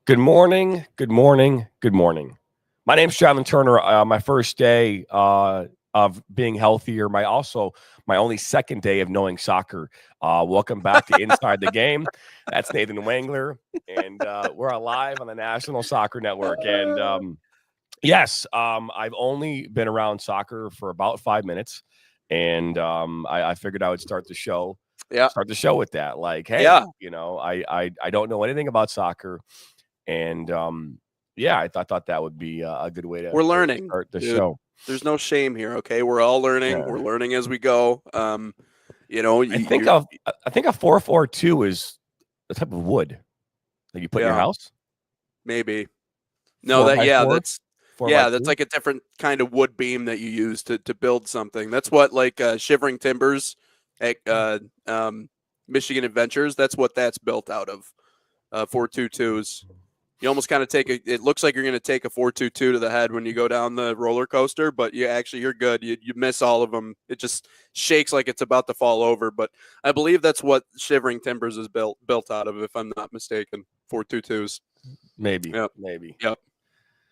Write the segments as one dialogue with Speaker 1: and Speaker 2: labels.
Speaker 1: Good morning. Good morning. Good morning. My name's Jonathan Turner. My first day of being healthier. My only second day of knowing soccer. Welcome back to Inside the Game. That's Nathan Wangler, and we're live on the National Soccer Network. And yes, I've only been around soccer for about 5 minutes, and I figured I would start the show.
Speaker 2: Yeah.
Speaker 1: Start the show with that. Like, hey,
Speaker 2: Yeah.
Speaker 1: I don't know anything about soccer. And yeah, I thought that would be a good way
Speaker 2: We're
Speaker 1: to
Speaker 2: learning,
Speaker 1: start the
Speaker 2: dude.
Speaker 1: show.
Speaker 2: There's no shame here, okay? We're all learning.
Speaker 1: Yeah.
Speaker 2: We're learning as we go.
Speaker 1: I think
Speaker 2: You
Speaker 1: a 442 is the type of wood that you put in your
Speaker 2: yeah,
Speaker 1: house.
Speaker 2: maybe. No,
Speaker 1: Four
Speaker 2: that
Speaker 1: by
Speaker 2: yeah,
Speaker 1: four,
Speaker 2: that's
Speaker 1: four by
Speaker 2: yeah, that's
Speaker 1: two.
Speaker 2: like a different kind of wood beam that you use to build something. That's what like Shivering Timbers at Michigan Adventures, that's what that's built out of. 422s. You almost kind of it looks like you're going to take a 422 to the head when you go down the roller coaster, but you're good. You miss all of them. It just shakes like it's about to fall over. But I believe that's what Shivering Timbers is built out of, if I'm not mistaken. 422s.
Speaker 1: Maybe,
Speaker 2: Yep.
Speaker 1: maybe.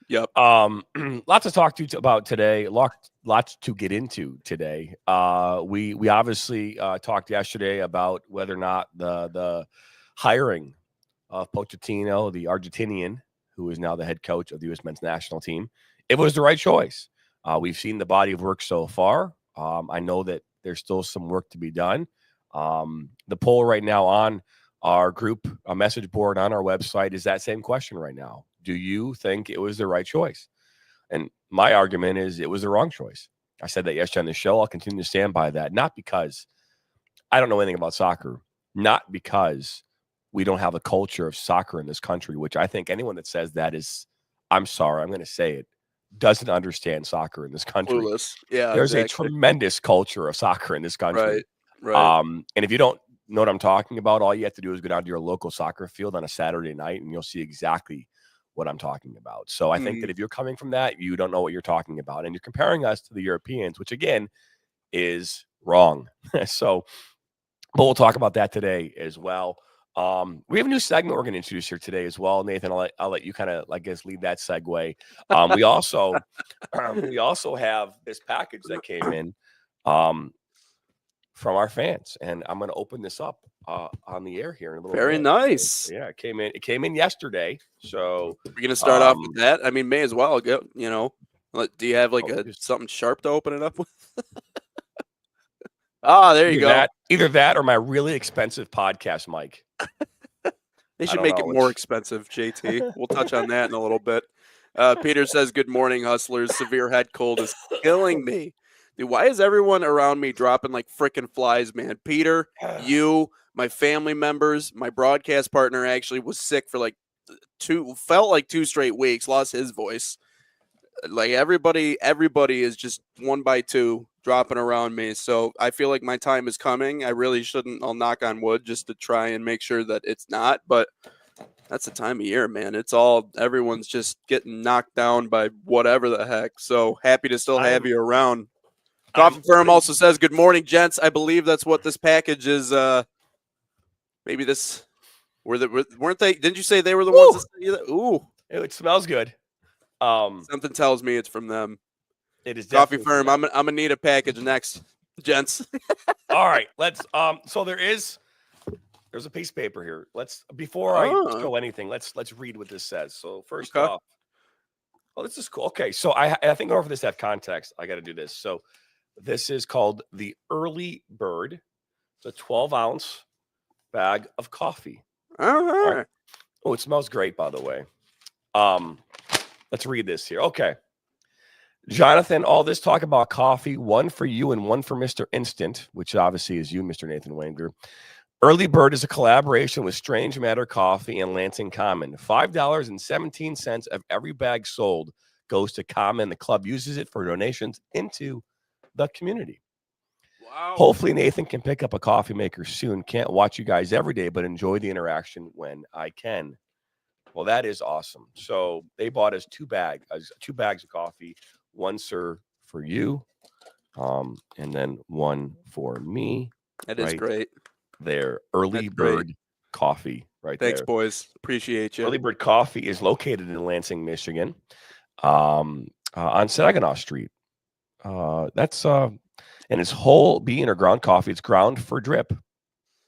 Speaker 2: Yep.
Speaker 1: Lots to talk to about today. Lots to get into today. We obviously talked yesterday about whether or not the hiring of Pochettino, the Argentinian, who is now the head coach of the U.S. men's national team, it was the right choice. We've seen the body of work so far. I know that there's still some work to be done. The poll right now on our group, a message board on our website, is that same question right now. Do you think it was the right choice? And my argument is it was the wrong choice. I said that yesterday on the show. I'll continue to stand by that, not because I don't know anything about soccer, not because we don't have a culture of soccer in this country, which I think anyone that says that is, I'm sorry, I'm going to say it, doesn't understand soccer in this country.
Speaker 2: Clueless. Yeah,
Speaker 1: There's a
Speaker 2: exactly.
Speaker 1: tremendous culture of soccer in this country.
Speaker 2: Right.
Speaker 1: And if you don't know what I'm talking about, all you have to do is go down to your local soccer field on a Saturday night and you'll see exactly what I'm talking about. So I think that if you're coming from that, you don't know what you're talking about. And you're comparing us to the Europeans, which again is wrong. So, but we'll talk about that today as well. We have a new segment we're going to introduce here today as well, Nathan. I'll let you kind of, I guess, lead that segue. We also have this package that came in from our fans, and I'm going to open this up on the air here in a little
Speaker 2: Very
Speaker 1: bit.
Speaker 2: nice.
Speaker 1: Yeah, it came in yesterday. So
Speaker 2: we're going to start off with that. I mean, may as well go, do you have like something sharp to open it up with? There you go.
Speaker 1: Either that or my really expensive podcast mic.
Speaker 2: They should make it more expensive, JT. We'll touch on that in a little bit. Peter says, good morning, hustlers. Severe head cold is killing me. Dude, why is everyone around me dropping like freaking flies, man? Peter, you, my family members, my broadcast partner actually was sick for like felt like 2 straight weeks, lost his voice. Like everybody is just 1 by 2 dropping around me. So I feel like my time is coming. I really shouldn't. I'll knock on wood just to try and make sure that it's not. But that's the time of year, man. Everyone's just getting knocked down by whatever the heck. So happy to still have you around. Coffee Firm also says, good morning, gents. I believe that's what this package is. Maybe this weren't they? Didn't you say they were the ones that said that? Ooh.
Speaker 1: It smells good.
Speaker 2: Something tells me it's from them.
Speaker 1: It is
Speaker 2: Coffee Firm. I'm gonna need a package next, gents.
Speaker 1: All right, let's. So there's a piece of paper here. Before I show anything, let's read what this says. So first off, this is cool. Okay, so I think in order for this to have context, I got to do this. So this is called the Early Bird. It's a 12-ounce bag of coffee.
Speaker 2: All right.
Speaker 1: Oh, it smells great, by the way. Let's read this here. Okay. Jonathan, all this talk about coffee, one for you and one for Mr. Instant, which obviously is you, Mr. Nathan Wangler. Early Bird is a collaboration with Strange Matter Coffee and Lansing Common. $5.17 of every bag sold goes to Common. The club uses it for donations into the community.
Speaker 2: Wow.
Speaker 1: Hopefully Nathan can pick up a coffee maker soon. Can't watch you guys every day, but enjoy the interaction when I can. Well, that is awesome. So they bought us 2 bags of coffee. One, sir, for you, and then one for me.
Speaker 2: That is great.
Speaker 1: Their Early Bird Coffee right
Speaker 2: Thanks,
Speaker 1: there.
Speaker 2: boys. Appreciate you.
Speaker 1: Early Bird Coffee is located in Lansing, Michigan, on Saginaw Street. That's and it's whole bean or ground coffee. It's ground for drip.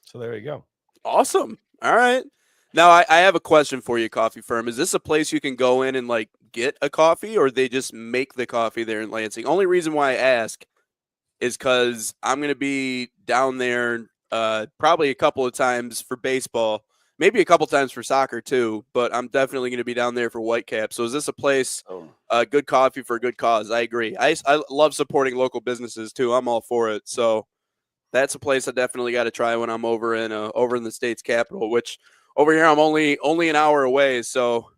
Speaker 1: So there you go.
Speaker 2: Awesome. All right. Now I have a question for you, Coffee Firm. Is this a place you can go in and like get a coffee, or they just make the coffee there in Lansing? Only reason why I ask is because I'm going to be down there probably a couple of times for baseball, maybe a couple times for soccer too, but I'm definitely going to be down there for Whitecap. So is this a place, good coffee for a good cause? I agree. I love supporting local businesses too. I'm all for it. So that's a place I definitely got to try when I'm over in the state's capital, which over here I'm only an hour away. So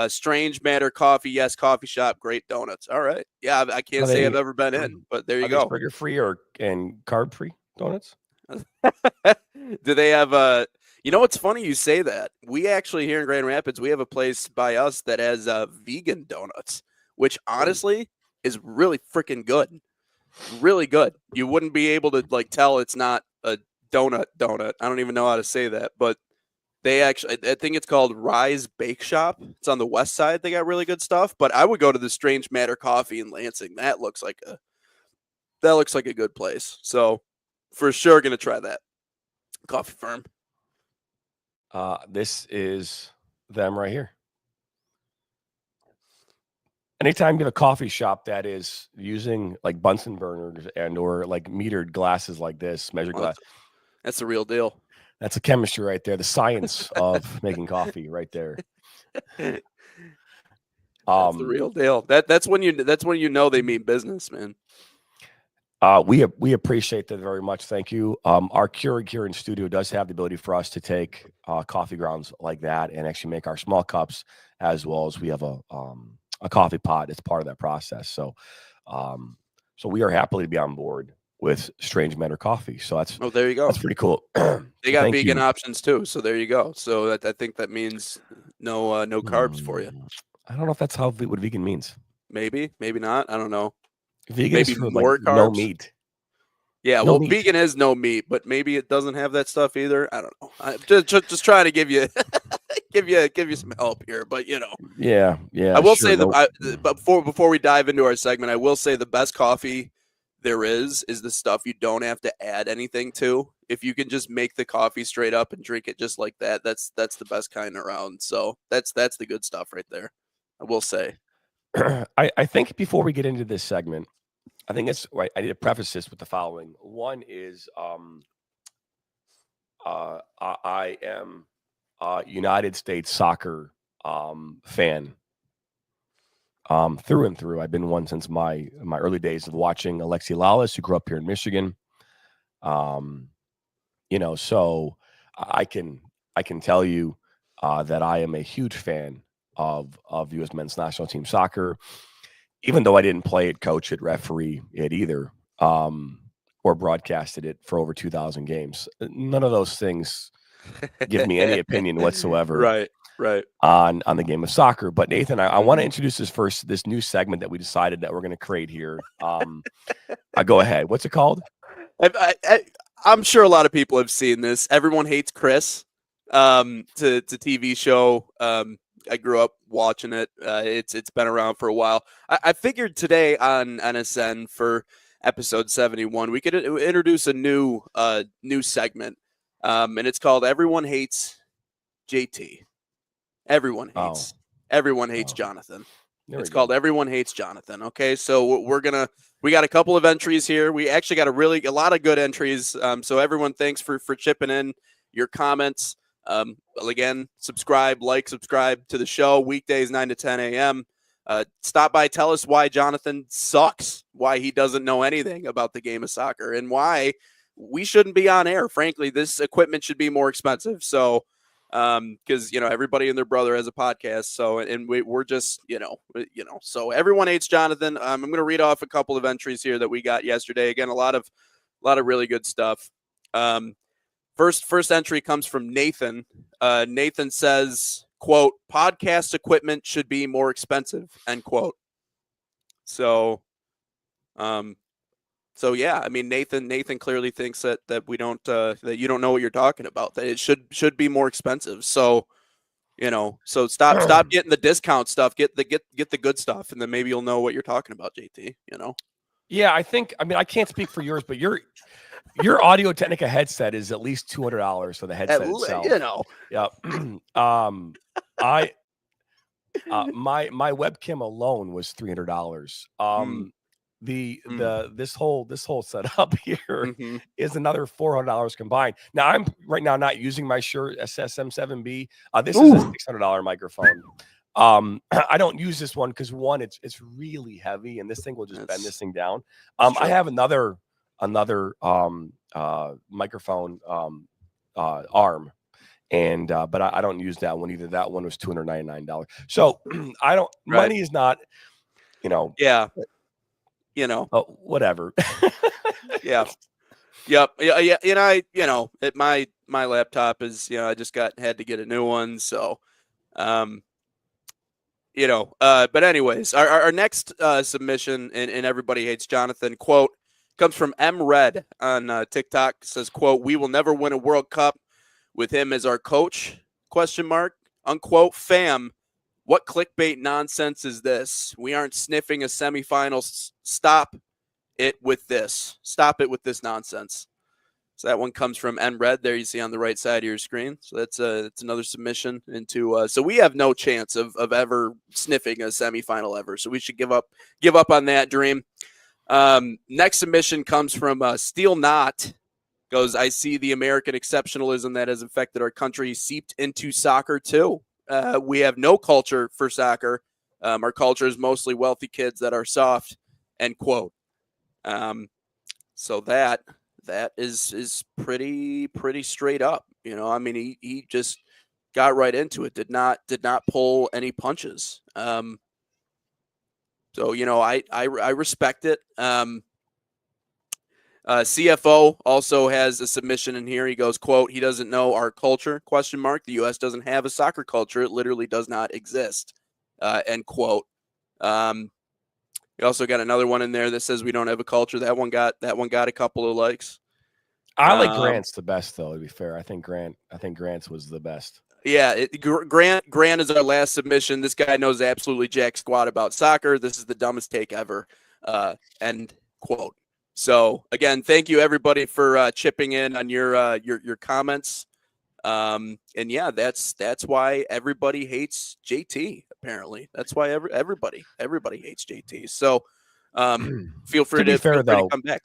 Speaker 2: Strange Matter Coffee, yes, coffee shop, great donuts. All right, yeah, I can't say I've ever been in, but there you go.
Speaker 1: Sugar free and carb free donuts?
Speaker 2: Do they have You know what's funny? You say that. We actually here in Grand Rapids, we have a place by us that has vegan donuts, which honestly is really freaking good. Really good. You wouldn't be able to like tell it's not a donut. I don't even know how to say that, but they actually, I think it's called Rise Bake Shop. It's on the west side. They got really good stuff, but I would go to the Strange Matter Coffee in Lansing. That looks like a good place. So for sure going to try that. Coffee Firm.
Speaker 1: This is them right here. Anytime you have a coffee shop that is using like Bunsen burners and or like metered glasses like this, measured glass,
Speaker 2: that's the real deal.
Speaker 1: That's a chemistry right there. The science of making coffee right there.
Speaker 2: That's the real deal. That's when you know they mean business, man.
Speaker 1: We appreciate that very much. Thank you. Our Keurig here in studio does have the ability for us to take coffee grounds like that and actually make our small cups, as well as we have a coffee pot. It's part of that process. So we are happy to be on board with Strange Matter Coffee. So
Speaker 2: there you go.
Speaker 1: That's pretty cool.
Speaker 2: They got vegan options too. So there you go. So I think that means no carbs for you.
Speaker 1: I don't know if that's what vegan means.
Speaker 2: Maybe not. I don't know.
Speaker 1: Vegan
Speaker 2: maybe
Speaker 1: is for
Speaker 2: more
Speaker 1: like
Speaker 2: carbs.
Speaker 1: No meat.
Speaker 2: Yeah,
Speaker 1: no
Speaker 2: well,
Speaker 1: meat.
Speaker 2: Vegan is no meat, but maybe it doesn't have that stuff either. I don't know. I'm just trying to give you give you some help here, but you know.
Speaker 1: Yeah.
Speaker 2: I will say but before we dive into our segment, I will say the best coffee there is the stuff you don't have to add anything to. If you can just make the coffee straight up and drink it just like that, that's the best kind around. So that's the good stuff right there. I will say.
Speaker 1: I think before we get into this segment, I think it's right. I need to preface this with the following. One is I am a United States soccer fan through and through. I've been one since my early days of watching Alexi Lalas, who grew up here in Michigan. So I can tell you that I am a huge fan of U.S. men's national team soccer, even though I didn't play it, coach it, referee it either, or broadcasted it for over 2,000 games. None of those things give me any opinion whatsoever.
Speaker 2: Right.
Speaker 1: On the game of soccer. But Nathan, I want to introduce this new segment that we decided that we're going to create here. Go ahead. What's it called?
Speaker 2: I'm sure a lot of people have seen this. Everyone Hates Chris. It's a TV show. I grew up watching it. It's been around for a while. I figured today on NSN for episode 71, we could introduce a new segment. And it's called Everyone Hates JT. Everyone hates Jonathan. It's called Everyone Hates Jonathan. Okay, so we got a couple of entries here. We actually got a lot of good entries. So everyone, thanks for chipping in your comments. Again, subscribe to the show weekdays 9 to 10 a.m. Stop by, tell us why Jonathan sucks, why he doesn't know anything about the game of soccer, and why we shouldn't be on air. Frankly, this equipment should be more expensive. So. Because everybody and their brother has a podcast, so and we're just so Everyone Hates Jonathan. I'm going to read off a couple of entries here that we got yesterday. Again, a lot of really good stuff. First entry comes from Nathan. Nathan says, quote, "Podcast equipment should be more expensive," end quote. So, So yeah, I mean Nathan clearly thinks that we don't that you don't know what you're talking about. That it should be more expensive. So so stop getting the discount stuff. Get the good stuff, and then maybe you'll know what you're talking about, JT.
Speaker 1: Yeah, I mean, I can't speak for yours, but your Audio Technica headset is at least $200 for the headset itself. Yeah. My webcam alone was $300. This whole setup here is another $400 combined. Now I'm right now not using my Shure SSM7B. This is a $600 microphone. I don't use this one because one, it's really heavy, and this thing will just bend this thing down. I have another microphone arm, and but I don't use that one either. That one was $299. So I don't. Money is not,
Speaker 2: Yeah.
Speaker 1: Whatever.
Speaker 2: Yeah. Yep. Yeah. And my laptop is, I just had to get a new one. So, but anyways, our next submission, and Everybody Hates Jonathan, quote, comes from M Red on TikTok. Says, quote, "We will never win a World Cup with him as our coach, ? Unquote. Fam, what clickbait nonsense is this? We aren't sniffing a semifinal. Stop it with this. Stop it with this nonsense." So that one comes from N Red. There you see on the right side of your screen. So that's another submission into. So we have no chance of ever sniffing a semifinal ever. So we should give up on that dream. Next submission comes from Steel Knot. Goes, "I see the American exceptionalism that has infected our country seeped into soccer too. We have no culture for soccer. Our culture is mostly wealthy kids that are soft." End quote. So that is pretty straight up. I mean, he just got right into it. Did not pull any punches. So I respect it. CFO also has a submission in here. He goes, quote, "He doesn't know our culture, ? The U.S. doesn't have a soccer culture. It literally does not exist." End quote. You also got another one in there that says we don't have a culture. That one got a couple of likes.
Speaker 1: I like Grant's the best, though, to be fair. I think Grant's was the best.
Speaker 2: Yeah, Grant is our last submission. This guy knows absolutely jack squat about soccer. This is the dumbest take ever. End quote. So again, thank you everybody for chipping in on your comments. And yeah, that's why everybody hates JT. Apparently, that's why everybody hates JT. So feel free to come back.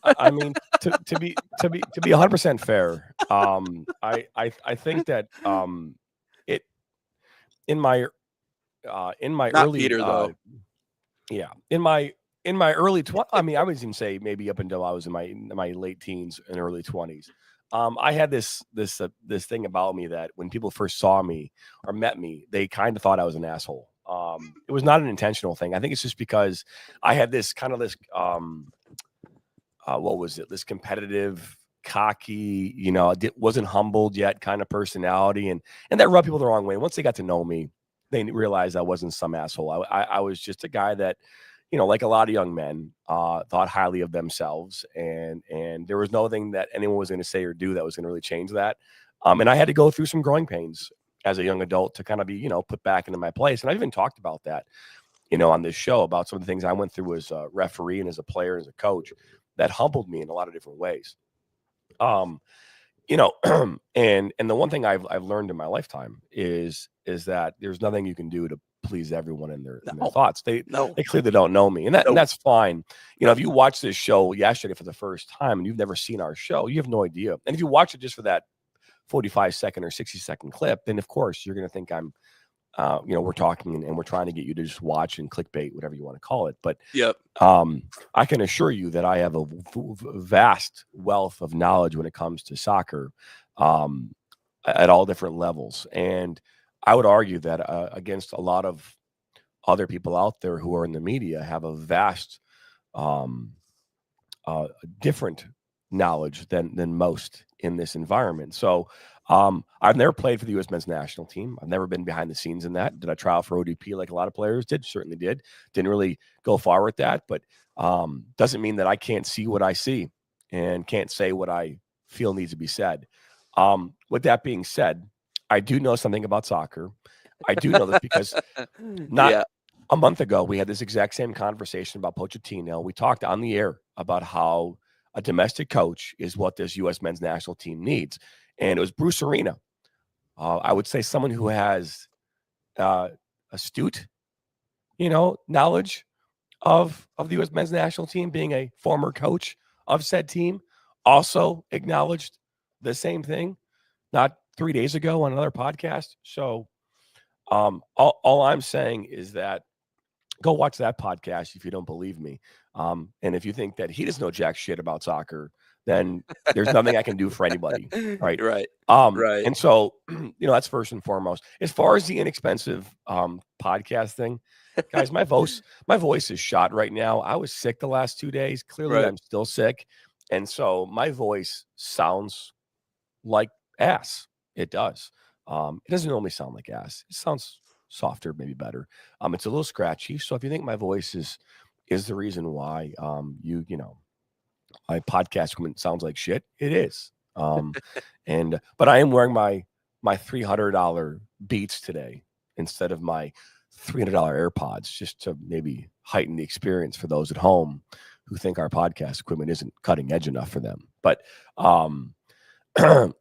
Speaker 1: I mean, to be 100% fair, I think that it in my
Speaker 2: Not
Speaker 1: early
Speaker 2: Peter though.
Speaker 1: Yeah, in my early 20s, I mean, I would even say maybe up until I was in my late teens and early 20s. I had this thing about me that when people first saw me or met me, they kind of thought I was an asshole. It was not an intentional thing. I think it's just because I had this what was it? This competitive, cocky, wasn't humbled yet kind of personality, and that rubbed people the wrong way. Once they got to know me, they realized I wasn't some asshole. I was just a guy that, like a lot of young men, thought highly of themselves, and there was nothing that anyone was going to say or do that was going to really change that. And I had to go through some growing pains as a young adult to kind of be, put back into my place. And I've even talked about that, on this show, about some of the things I went through as a referee and as a player, and as a coach, that humbled me in a lot of different ways. And the one thing I've learned in my lifetime is that there's nothing you can do to please everyone in their thoughts. They clearly don't know me, and that's fine. If you watch this show yesterday for the first time and you've never seen our show, you have no idea. And if you watch it just for that 45-second or 60-second clip, then of course you're going to think I'm, we're talking and we're trying to get you to just watch and clickbait, whatever you want to call it. But
Speaker 2: yep.
Speaker 1: I can assure you that I have a vast wealth of knowledge when it comes to soccer, at all different levels. And I would argue that against a lot of other people out there who are in the media, have a vast, different knowledge than most in this environment. So I've never played for the U.S. men's national team. I've never been behind the scenes in that. Did I try out for ODP like a lot of players did? Certainly did. Didn't really go far with that, but doesn't mean that I can't see what I see and can't say what I feel needs to be said. With that being said, I do know something about soccer. I do know this because not a month ago, we had this exact same conversation about Pochettino. We talked on the air about how a domestic coach is what this U.S. men's national team needs. And it was Bruce Arena. I would say someone who has astute, knowledge of the U.S. men's national team, being a former coach of said team, also acknowledged the same thing not 3 days ago on another podcast. So all I'm saying is that go watch that podcast if you don't believe me. And if you think that he doesn't know jack shit about soccer, then there's nothing I can do for anybody. Right.
Speaker 2: Right.
Speaker 1: Right. And so, that's first and foremost. As far as the inexpensive podcast thing, guys, my voice is shot right now. I was sick the last 2 days. Clearly, I'm still sick. And so my voice sounds like ass. It does. It doesn't normally sound like ass. It sounds softer, maybe better. It's a little scratchy. So if you think my voice is the reason why my podcast equipment sounds like shit, it is. But I am wearing my $300 Beats today instead of my $300 AirPods, just to maybe heighten the experience for those at home who think our podcast equipment isn't cutting edge enough for them. But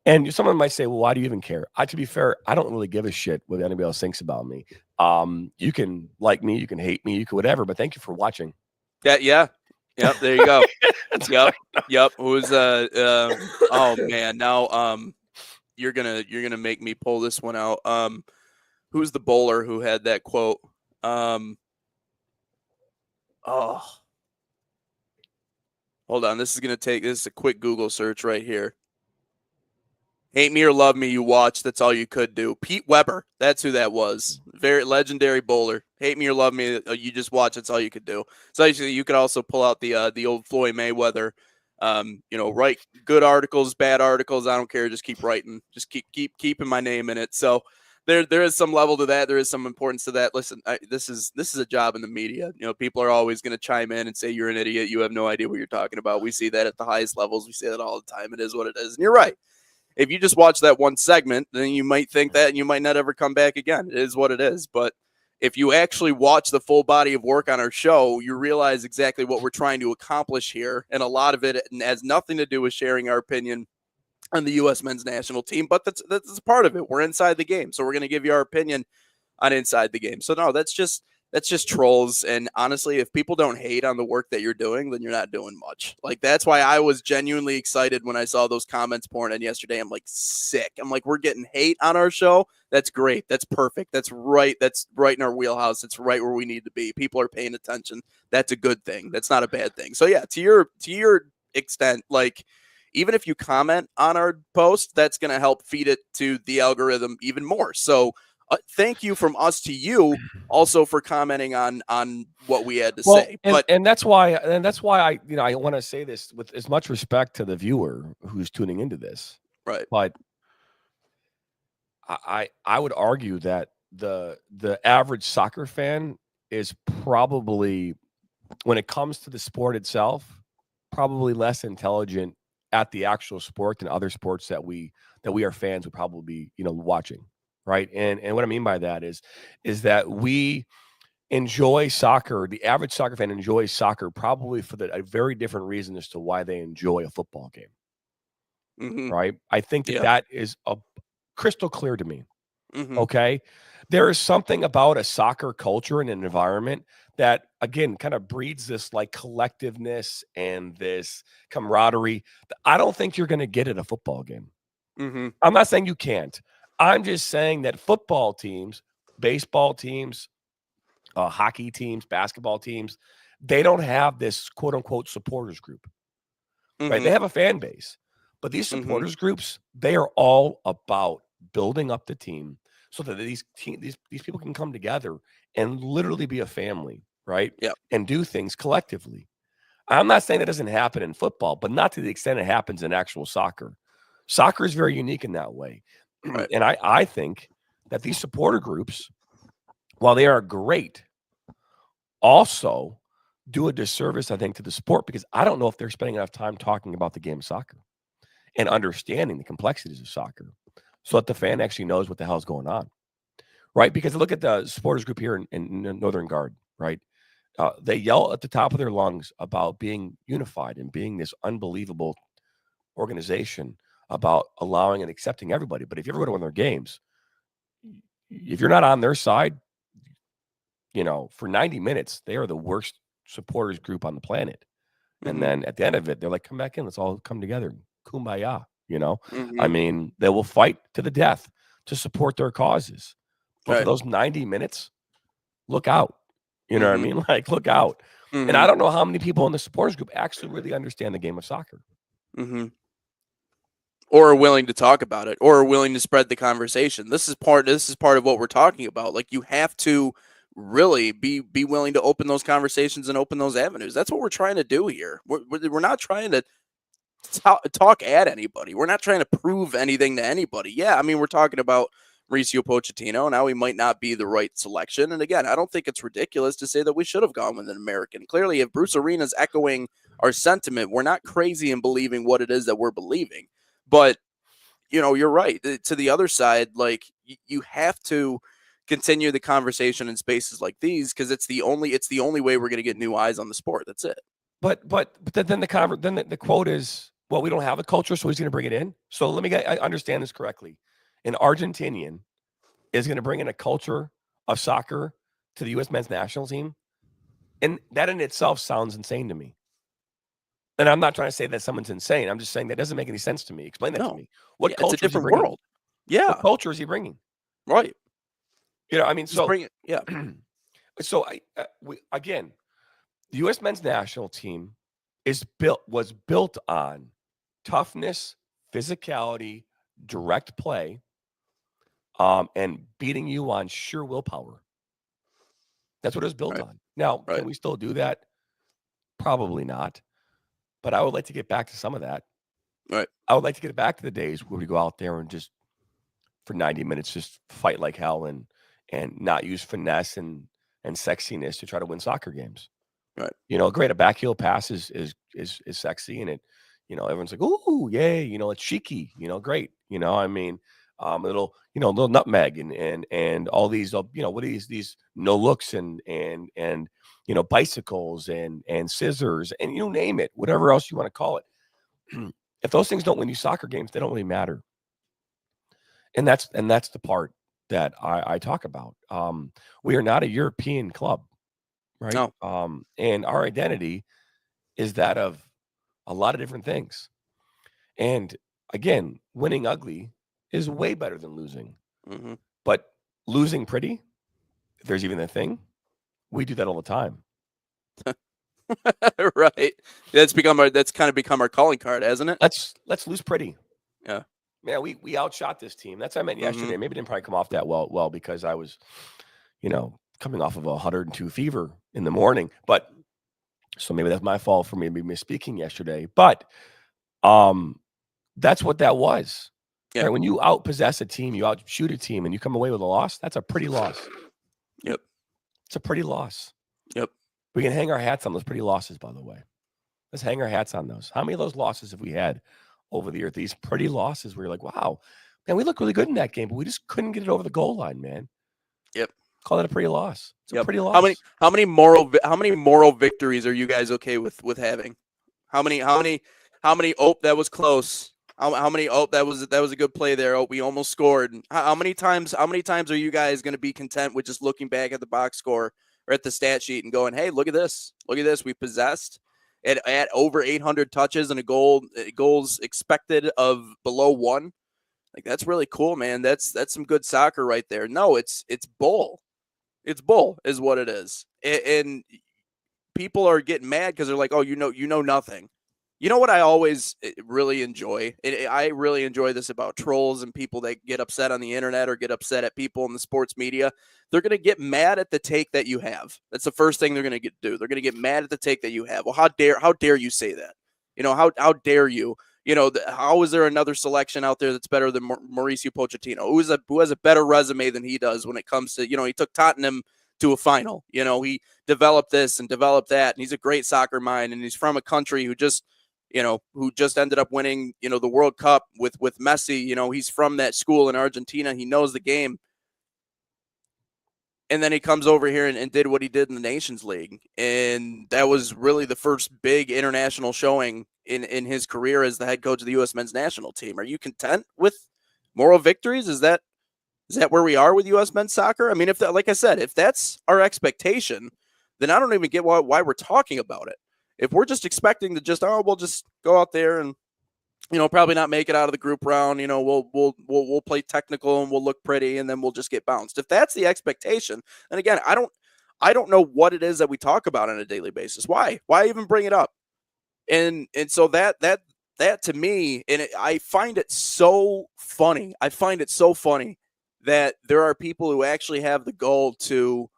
Speaker 1: and someone might say, well, why do you even care? To be fair, I don't really give a shit what anybody else thinks about me. You can like me, you can hate me, you can whatever, but thank you for watching.
Speaker 2: Yeah. Yep, there you go. Yep. Who's oh man, now you're gonna make me pull this one out. Who's the bowler who had that quote? Hold on, this is a quick Google search right here. Hate me or love me, you watch. That's all you could do. Pete Weber, that's who that was. Very legendary bowler. Hate me or love me, you just watch. That's all you could do. So you could also pull out the old Floyd Mayweather. Write good articles, bad articles. I don't care. Just keep writing. Just keep keeping my name in it. So there is some level to that. There is some importance to that. Listen, this is a job in the media. People are always going to chime in and say you're an idiot. You have no idea what you're talking about. We see that at the highest levels. We say that all the time. It is what it is. And you're right. If you just watch that one segment, then you might think that and you might not ever come back again. It is what it is. But if you actually watch the full body of work on our show, you realize exactly what we're trying to accomplish here. And a lot of it has nothing to do with sharing our opinion on the U.S. men's national team, but that's part of it. We're inside the game. So we're going to give you our opinion on inside the game. So no, that's just trolls. And honestly, if people don't hate on the work that you're doing, then you're not doing much. Like, that's why I was genuinely excited when I saw those comments pouring in yesterday. I'm like, sick. I'm like, we're getting hate on our show. That's great. That's perfect. That's right. That's right in our wheelhouse. It's right where we need to be. People are paying attention. That's a good thing. That's not a bad thing. So yeah, to your extent, like, even if you comment on our post, that's going to help feed it to the algorithm even more. So thank you from us to you also for commenting on what we had to say.
Speaker 1: And that's why I want to say this with as much respect to the viewer who's tuning into this.
Speaker 2: Right.
Speaker 1: But I would argue that the average soccer fan is probably, when it comes to the sport itself, probably less intelligent at the actual sport than other sports that we are fans would probably be, watching. Right. And what I mean by that is that we enjoy soccer. The average soccer fan enjoys soccer probably for a very different reason as to why they enjoy a football game.
Speaker 2: Mm-hmm.
Speaker 1: Right. I think that is crystal clear to me.
Speaker 2: Mm-hmm.
Speaker 1: Okay. There is something about a soccer culture and an environment that, again, kind of breeds this like collectiveness and this camaraderie that I don't think you're going to get at a football game.
Speaker 2: Mm-hmm.
Speaker 1: I'm not saying you can't. I'm just saying that football teams, baseball teams, hockey teams, basketball teams, they don't have this quote unquote supporters group, right? They have a fan base, but these supporters groups, they are all about building up the team so that these people can come together and literally be a family, right?
Speaker 2: Yeah.
Speaker 1: And do things collectively. I'm not saying that doesn't happen in football, but not to the extent it happens in actual soccer. Soccer is very unique in that way.
Speaker 2: Right.
Speaker 1: And I think that these supporter groups, while they are great, also do a disservice, I think, to the sport, because I don't know if they're spending enough time talking about the game of soccer and understanding the complexities of soccer so that the fan actually knows what the hell is going on, right? Because look at the supporters group here in Northern Guard, right? They yell at the top of their lungs about being unified and being this unbelievable organization about allowing and accepting everybody. But if you ever go to one of their games, if you're not on their side, for 90 minutes, they are the worst supporters group on the planet. And then at the end of it, they're like, come back in. Let's all come together. Kumbaya. I mean, they will fight to the death to support their causes. But for those 90 minutes, look out. You know what I mean? Like, look out. And I don't know how many people in the supporters group actually really understand the game of soccer.
Speaker 2: Or are willing to talk about it, or are willing to spread the conversation. This is part of what we're talking about. Like, you have to really be willing to open those conversations and open those avenues. That's what we're trying to do here. We're not trying to talk at anybody. We're not trying to prove anything to anybody. Yeah, I mean, we're talking about Mauricio Pochettino. Now, he might not be the right selection. And again, I don't think it's ridiculous to say that we should have gone with an American. Clearly, if Bruce Arena's echoing our sentiment, we're not crazy in believing what it is that we're believing. But, you're right. To the other side, like, you have to continue the conversation in spaces like these, because it's the only way we're going to get new eyes on the sport. That's it.
Speaker 1: But then the quote is, well, we don't have a culture, so he's going to bring it in. So I understand this correctly. An Argentinian is going to bring in a culture of soccer to the U.S. men's national team, and that in itself sounds insane to me. And I'm not trying to say that someone's insane. I'm just saying that doesn't make any sense to me. Explain that to me. What culture?
Speaker 2: It's a different world. Yeah.
Speaker 1: What culture is he bringing?
Speaker 2: Right.
Speaker 1: I mean, so
Speaker 2: bring it. Yeah.
Speaker 1: So again, the U.S. men's national team was built on toughness, physicality, direct play, and beating you on sheer willpower. That's what it was built on. Now, can we still do that? Probably not. But I would like to get back to some of that.
Speaker 2: Right.
Speaker 1: I would like to get back to the days where we go out there and just for 90 minutes just fight like hell and not use finesse and sexiness to try to win soccer games.
Speaker 2: Right.
Speaker 1: Great. A backheel pass is sexy, and it, everyone's like, ooh, yay, it's cheeky, great. I mean, little nutmeg and all these, what are these no looks and bicycles and scissors and you name it, whatever else you want to call it. If those things don't win you soccer games, they don't really matter. And that's the part that I talk about. We are not a European club, right?
Speaker 2: No.
Speaker 1: And our identity is that of a lot of different things. And again, winning ugly is way better than losing. But losing pretty, if there's even a thing, we do that all the time.
Speaker 2: Right. That's kind of become our calling card, hasn't it?
Speaker 1: Let's lose pretty.
Speaker 2: Yeah.
Speaker 1: Man, we outshot this team. That's what I meant yesterday. Maybe it didn't probably come off that well because I was, coming off of 102 fever in the morning. But so maybe that's my fault for maybe misspeaking yesterday. But that's what that was.
Speaker 2: Yeah.
Speaker 1: Right? When you outpossess a team, you outshoot a team, and you come away with a loss, that's a pretty loss.
Speaker 2: Yep.
Speaker 1: It's a pretty loss.
Speaker 2: Yep.
Speaker 1: We can hang our hats on those pretty losses, by the way. Let's hang our hats on those. How many of those losses have we had over the year? These pretty losses where you're like, wow, man, we look really good in that game, but we just couldn't get it over the goal line, man.
Speaker 2: Yep.
Speaker 1: Call it a pretty loss. It's a pretty loss.
Speaker 2: How many moral victories are you guys okay with having? How many? Oh, that was close. How many? Oh, that was a good play there. Oh, we almost scored. How many times are you guys going to be content with just looking back at the box score or at the stat sheet and going, hey, look at this. We possessed at over 800 touches and goals expected of below 1. Like, that's really cool, man. That's some good soccer right there. No, it's bull. It's bull is what it is. And people are getting mad because they're like, oh, you know nothing. You know what I always really enjoy? I really enjoy this about trolls and people that get upset on the internet or get upset at people in the sports media. They're going to get mad at the take that you have. That's the first thing they're going to do. They're going to get mad at the take that you have. Well, how dare you say that? How dare you, how is there another selection out there that's better than Mauricio Pochettino? Who has a better resume than he does when it comes to, he took Tottenham to a final. He developed this and developed that, and he's a great soccer mind, and he's from a country who just ended up winning, the World Cup with Messi. He's from that school in Argentina. He knows the game. And then he comes over here and did what he did in the Nations League. And that was really the first big international showing in his career as the head coach of the U.S. men's national team. Are you content with moral victories? Is that where we are with U.S. men's soccer? I mean, like I said, if that's our expectation, then I don't even get why we're talking about it. If we're just expecting to we'll just go out there and, probably not make it out of the group round, we'll play technical and we'll look pretty and then we'll just get bounced. If that's the expectation, and again, I don't know what it is that we talk about on a daily basis. Why even bring it up? And so that to me, I find it so funny. I find it so funny that there are people who actually have the goal to,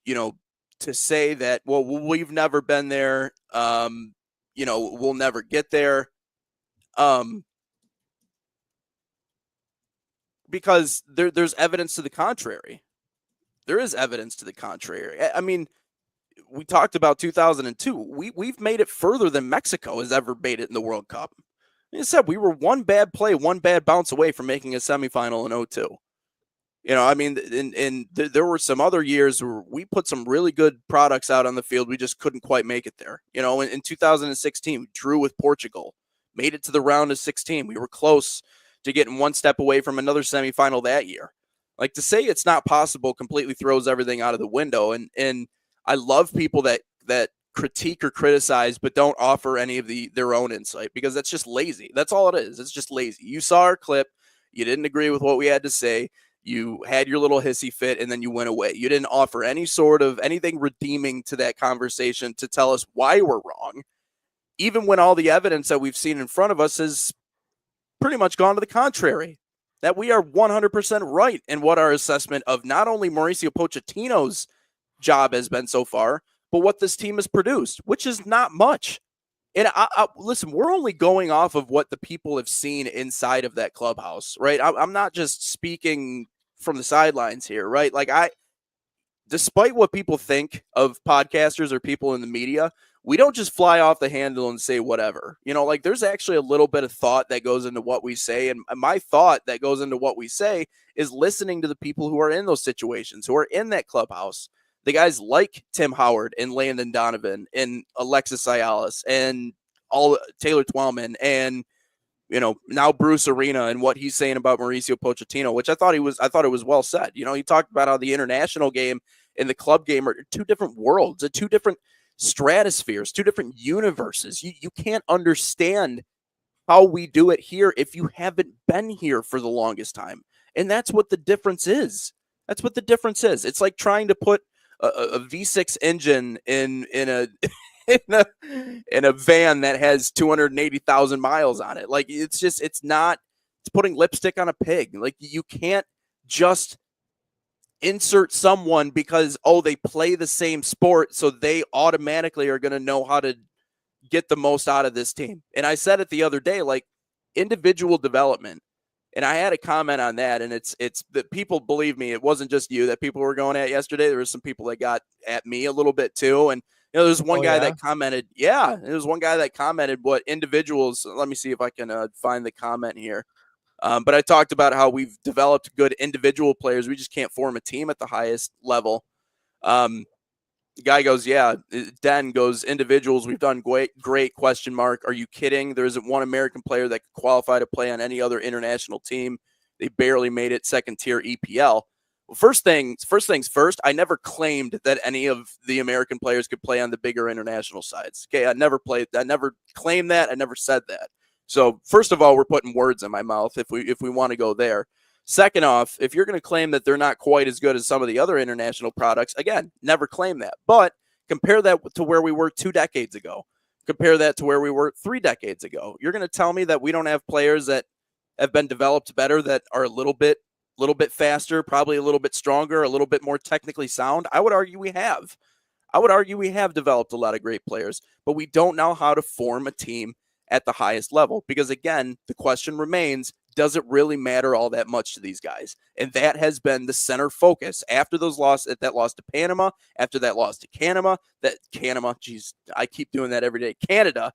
Speaker 2: to say that, well, we've never been there. We'll never get there. Because there's evidence to the contrary. There is evidence to the contrary. I mean, we talked about 2002. We've made it further than Mexico has ever made it in the World Cup. Like I said, we were one bad play, one bad bounce away from making a semifinal in 2002. I mean, and there were some other years where we put some really good products out on the field. We just couldn't quite make it there. In 2016, we drew with Portugal, made it to the round of 16. We were close to getting one step away from another semifinal that year. Like, to say it's not possible completely throws everything out of the window. And I love people that critique or criticize, but don't offer any of their own insight, because that's just lazy. That's all it is. It's just lazy. You saw our clip. You didn't agree with what we had to say. You had your little hissy fit and then you went away. You didn't offer any sort of anything redeeming to that conversation to tell us why we're wrong, even when all the evidence that we've seen in front of us has pretty much gone to the contrary, that we are 100% right in what our assessment of not only Mauricio Pochettino's job has been so far, but what this team has produced, which is not much. And listen, we're only going off of what the people have seen inside of that clubhouse, right? I'm not just speaking from the sidelines here, right? Like, despite what people think of podcasters or people in the media, we don't just fly off the handle and say whatever. Like, there's actually a little bit of thought that goes into what we say. And my thought that goes into what we say is listening to the people who are in those situations, who are in that clubhouse. The guys like Tim Howard and Landon Donovan and Alexis Ayala and Taylor Twellman and, now Bruce Arena and what he's saying about Mauricio Pochettino, which I thought it was well said. He talked about how the international game and the club game are two different worlds, two different stratospheres, two different universes. You can't understand how we do it here if you haven't been here for the longest time. And that's what the difference is. It's like trying to put a V6 engine in a in a van that has 280,000 miles on it. Like, it's putting lipstick on a pig. Like, you can't just insert someone because, they play the same sport, so they automatically are going to know how to get the most out of this team. And I said it the other day, like, individual development. And I had a comment on that, and it's that people, believe me, it wasn't just you that people were going at yesterday. There was some people that got at me a little bit too. And there's one guy that commented, what individuals, let me see if I can find the comment here. But I talked about how we've developed good individual players. We just can't form a team at the highest level. The guy goes, Den goes, individuals, we've done great, question mark. Are you kidding? There isn't one American player that could qualify to play on any other international team. They barely made it second tier EPL. Well, first things first, I never claimed that any of the American players could play on the bigger international sides. Okay, I never claimed that. I never said that. So first of all, we're putting words in my mouth if we want to go there. Second off, if you're going to claim that they're not quite as good as some of the other international products, again, never claim that. But compare that to where we were 2 decades ago. Compare that to where we were 3 decades ago. You're going to tell me that we don't have players that have been developed better, that are a little bit faster, probably a little bit stronger, a little bit more technically sound? I would argue we have. I would argue we have developed a lot of great players, but we don't know how to form a team at the highest level. Because again, the question remains, does it really matter all that much to these guys? And that has been the center focus after that loss to Panama, after that loss to Canada, geez, I keep doing that every day, Canada.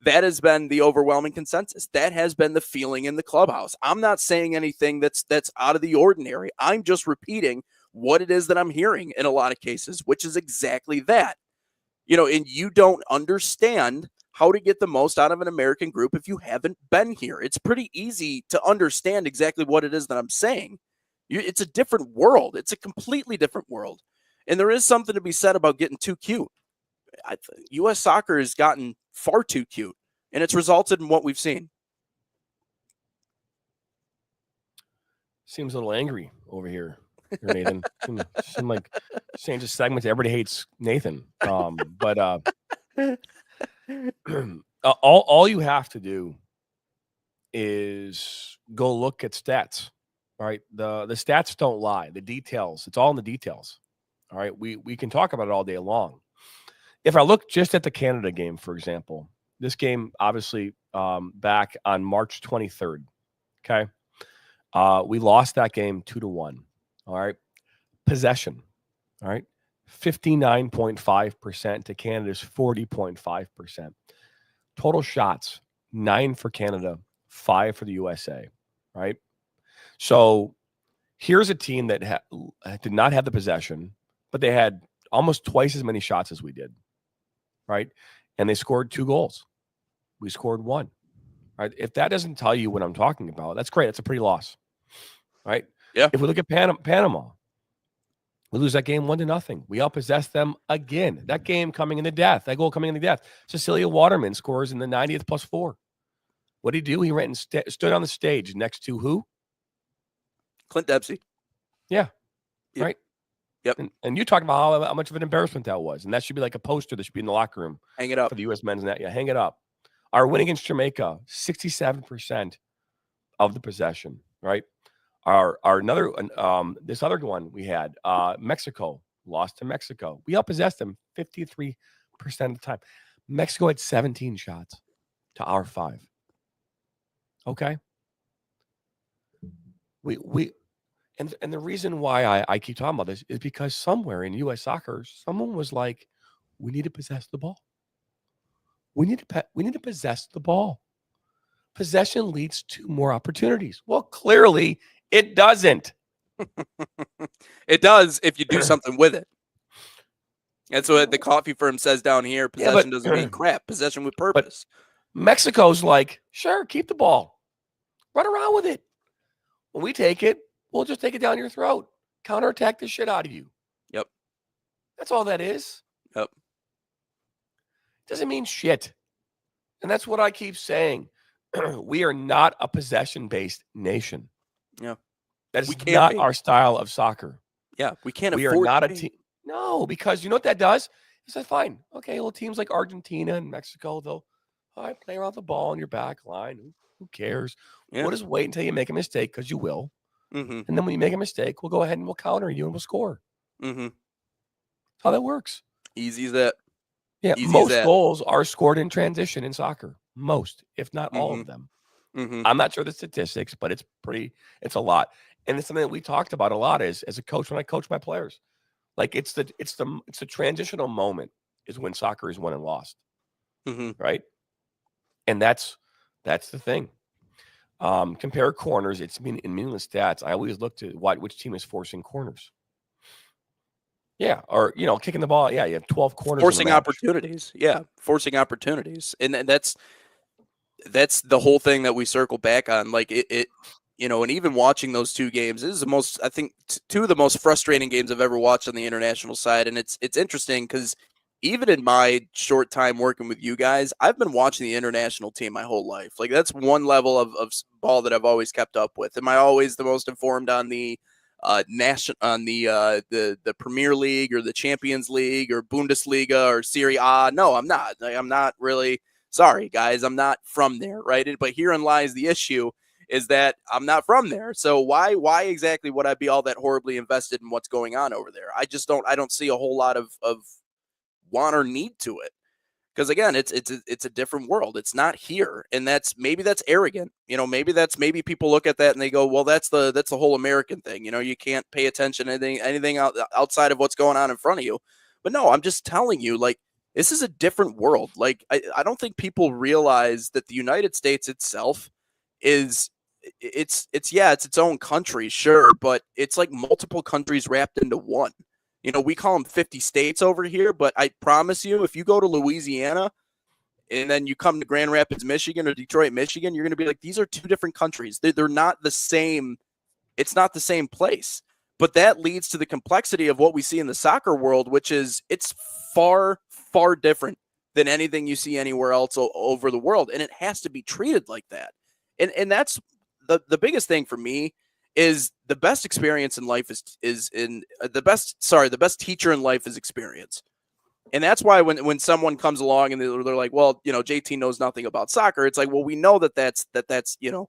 Speaker 2: That has been the overwhelming consensus. That has been the feeling in the clubhouse. I'm not saying anything that's out of the ordinary. I'm just repeating what it is that I'm hearing in a lot of cases, which is exactly that. And you don't understand how to get the most out of an American group if you haven't been here. It's pretty easy to understand exactly what it is that I'm saying. It's a different world. It's a completely different world. And there is something to be said about getting too cute. U.S. soccer has gotten far too cute, and it's resulted in what we've seen.
Speaker 1: Seems a little angry over here, Nathan. Seem like change the segment to everybody hates Nathan. But all you have to do is go look at stats. All right, the stats don't lie. The details, it's all in the details. All right, we can talk about it all day long. If I look just at the Canada game, for example, this game obviously back on March 23rd. Okay, we lost that game 2-1. All right, possession. All right, 59.5% to Canada's 40.5%. Total shots, 9 for Canada, 5 for the USA. Right. So here's a team that did not have the possession, but they had almost twice as many shots as we did. Right. And they scored 2 goals. We scored 1. Right. If that doesn't tell you what I'm talking about, that's great. That's a pretty loss. Right.
Speaker 2: Yeah.
Speaker 1: If we look at Panama, we lose that game 1-0. We outpossessed them again. That game coming in the death. That goal coming in the death. Cecilia Waterman scores in the 90th +4. What did he do? He went and stood on the stage next to who?
Speaker 2: Clint Dempsey.
Speaker 1: Yeah.
Speaker 2: Yep.
Speaker 1: Right.
Speaker 2: Yep.
Speaker 1: And you talk about how much of an embarrassment that was. And that should be like a poster that should be in the locker room.
Speaker 2: Hang it up.
Speaker 1: For the U.S. men's net. Yeah, hang it up. Our win against Jamaica, 67% of the possession, right? This other one we had, Mexico, lost to Mexico. We outpossessed them 53% of the time. Mexico had 17 shots to our 5. Okay. And the reason why I keep talking about this is because somewhere in U.S. soccer, someone was like, we need to possess the ball. We need to possess the ball. Possession leads to more opportunities. Well, clearly it doesn't.
Speaker 2: It does if you do something with it. That's what the coffee firm says down here. Possession doesn't mean crap. Possession with purpose.
Speaker 1: Mexico's like, sure, keep the ball. Run around with it. When we take it, we'll just take it down your throat. Counterattack the shit out of you.
Speaker 2: Yep.
Speaker 1: That's all that is.
Speaker 2: Yep.
Speaker 1: Doesn't mean shit. And that's what I keep saying. We are not a possession-based nation.
Speaker 2: Yeah.
Speaker 1: That is not our style of soccer.
Speaker 2: Yeah, we can't
Speaker 1: afford. We are not a team. No, because you know what that does? It's like, fine. Okay, well, teams like Argentina and Mexico, they'll play around the ball in your back line. Who cares?
Speaker 2: Yeah.
Speaker 1: We'll just wait until you make a mistake, because you will.
Speaker 2: Mm-hmm.
Speaker 1: And then when you make a mistake, we'll go ahead and we'll counter you and we'll score.
Speaker 2: Mm-hmm.
Speaker 1: That's how that works.
Speaker 2: Easy as that.
Speaker 1: Yeah, most goals are scored in transition in soccer. Most, if not all of them.
Speaker 2: Mm-hmm.
Speaker 1: I'm not sure the statistics, but it's a lot. And it's something that we talked about a lot as a coach when I coach my players. Like it's the transitional moment is when soccer is won and lost.
Speaker 2: Mm-hmm.
Speaker 1: Right? And that's the thing. Compare corners. It's in meaningless stats. I always look to which team is forcing corners. Yeah, or kicking the ball. Yeah, you have 12 corners.
Speaker 2: Forcing opportunities. Yeah, forcing opportunities, and that's the whole thing that we circle back on. Like it and even watching those 2 games, this is the most, I think, 2 of the most frustrating games I've ever watched on the international side, and it's interesting because even in my short time working with you guys, I've been watching the international team my whole life. Like that's one level of ball that I've always kept up with. Am I always the most informed on the the Premier League or the Champions League or Bundesliga or Serie A? No, I'm not. I'm not really. Sorry, guys, I'm not from there, right? But herein lies the issue: is that I'm not from there. So why exactly would I be all that horribly invested in what's going on over there? I don't see a whole lot of want or need to it. Because again, it's a different world. It's not here, and that's arrogant. Maybe people look at that and they go, well, that's the whole American thing. You can't pay attention to anything outside of what's going on in front of you. But no, I'm just telling you, like, this is a different world. Like, I don't think people realize that the United States itself is it's its own country, sure, but it's like multiple countries wrapped into one. We call them 50 states over here, but I promise you, if you go to Louisiana and then you come to Grand Rapids, Michigan, or Detroit, Michigan, you're going to be like, these are two different countries. They're not the same. It's not the same place. But that leads to the complexity of what we see in the soccer world, which is it's far, far different than anything you see anywhere else over the world. And it has to be treated like that. And that's the biggest thing for me. Is the best experience in life the best teacher in life is experience. And that's why when someone comes along and they're like, well, JT knows nothing about soccer. It's like, well, we know that's bull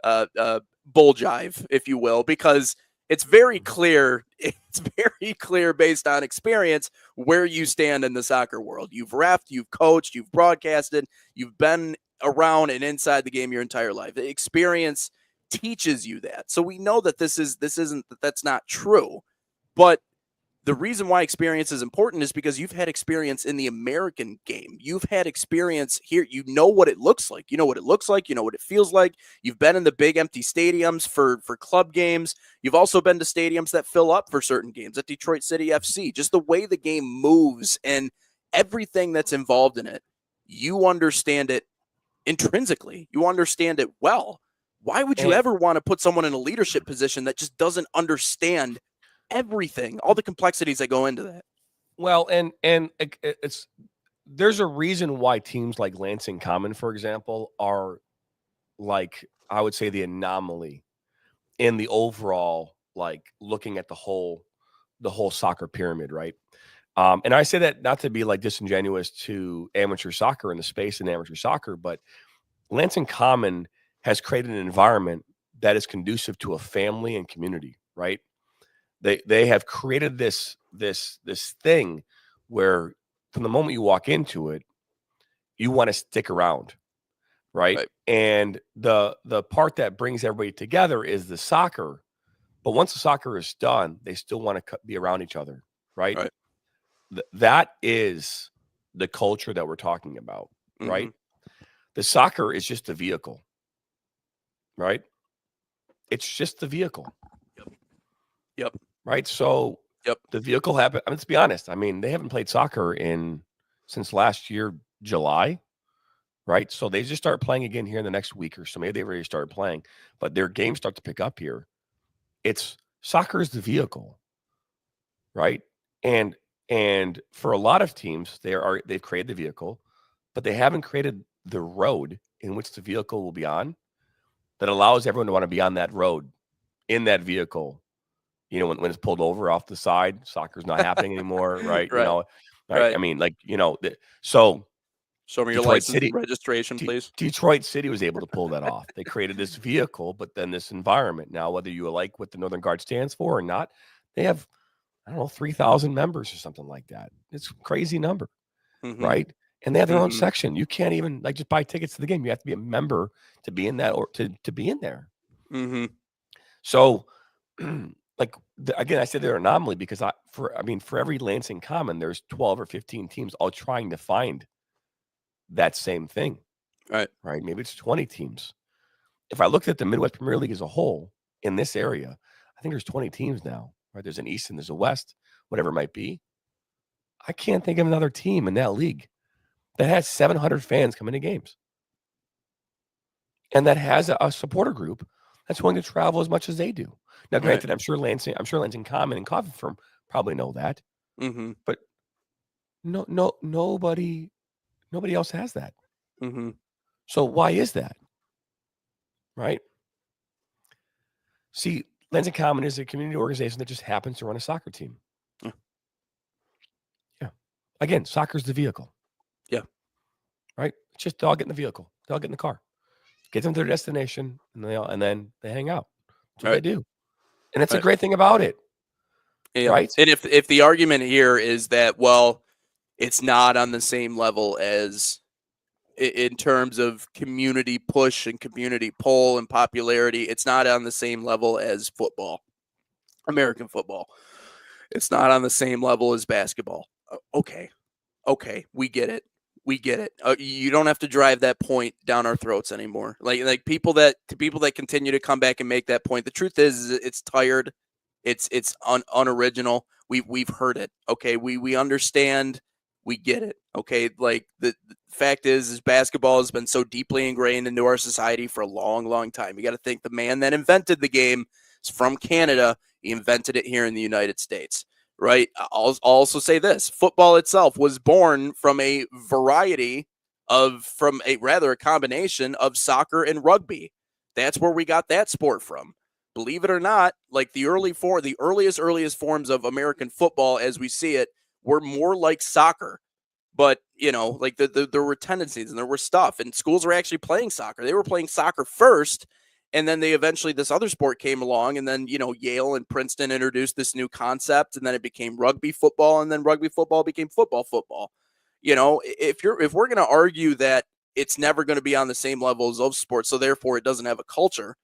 Speaker 2: jive, if you will, because it's very clear. It's very clear based on experience where you stand in the soccer world. You've reffed, you've coached, you've broadcasted, you've been around and inside the game your entire life. The experience teaches you that. So we know that that's not true. But the reason why experience is important is because you've had experience in the American game. You've had experience here. You know what it looks like. You know what it looks like. You know what it feels like. You've been in the big empty stadiums for club games. You've also been to stadiums that fill up for certain games at Detroit City FC. Just the way the game moves and everything that's involved in it, you understand it intrinsically. You understand it well. Why would you ever want to put someone in a leadership position that just doesn't understand everything, all the complexities that go into that?
Speaker 1: Well, and there's a reason why teams like Lansing Common, for example, are like, I would say, the anomaly in the overall, like, looking at the whole soccer pyramid, right? And I say that not to be like disingenuous to amateur soccer and the space in amateur soccer, but Lansing Common has created an environment that is conducive to a family and community, right? They have created this thing where from the moment you walk into it, you want to stick around, right? And the part that brings everybody together is the soccer. But once the soccer is done, they still want to be around each other, right? That is the culture that we're talking about, right? The soccer is just a vehicle. Right? It's just the vehicle.
Speaker 2: Yep.
Speaker 1: Right? So the vehicle happened. I mean, let's be honest. I mean, they haven't played soccer since last year, July. Right? So they just start playing again here in the next week or so. Maybe they already started playing, but their games start to pick up here. Soccer is the vehicle. Right? And for a lot of teams, they've created the vehicle, but they haven't created the road in which the vehicle will be on. That allows everyone to want to be on that road, in that vehicle. When it's pulled over off the side, soccer's not happening anymore, right?
Speaker 2: Right.
Speaker 1: I mean, like, so
Speaker 2: show me your license and registration, please.
Speaker 1: Detroit City was able to pull that off. They created this vehicle, but then this environment. Now, whether you like what the Northern Guard stands for or not, they have, 3,000 members or something like that. It's a crazy number, right? And they have their own section. You can't even just buy tickets to the game. You have to be a member to be in that or to be in there. So, again, I said they're an anomaly because for every Lansing Common, there's 12 or 15 teams all trying to find that same thing. Right. Maybe it's 20 teams. If I looked at the Midwest Premier League as a whole in this area, I think there's 20 teams now. Right? There's an East and there's a West, whatever it might be. I can't think of another team in that league that has 700 fans coming to games and that has a supporter group that's willing to travel as much as they do. Now, granted, I'm sure Lansing Common and Coffee Firm probably know that, but nobody else has that. So why is that? Right? See, Lansing Common is a community organization that just happens to run a soccer team. Yeah. Again, soccer's the vehicle. Yeah. Right? It's just they all get in the vehicle. They all get in the car. Get them to their destination, and then they hang out. That's what they do. And that's a great thing about it.
Speaker 2: Yeah. Right? And if the argument here is that, well, it's not on the same level as in terms of community push and community pull and popularity. It's not on the same level as football, American football. It's not on the same level as basketball. Okay, we get it. We get it. You don't have to drive that point down our throats anymore. Like people that continue to come back and make that point. The truth is it's tired. It's unoriginal. We've heard it. Okay, we understand. We get it. Okay, like the fact is basketball has been so deeply ingrained into our society for a long, long time. You got to think the man that invented the game is from Canada. He invented it here in the United States. Right. I'll also say this: football itself was born from a combination of soccer and rugby. That's where we got that sport from. Believe it or not, like the earliest forms of American football as we see it were more like soccer. But, like there were tendencies and there were stuff, and schools were actually playing soccer. They were playing soccer first. And then this other sport came along, and then, Yale and Princeton introduced this new concept, and then it became rugby football, and then rugby football became football. If we're going to argue that it's never going to be on the same level as those sports, so therefore it doesn't have a culture,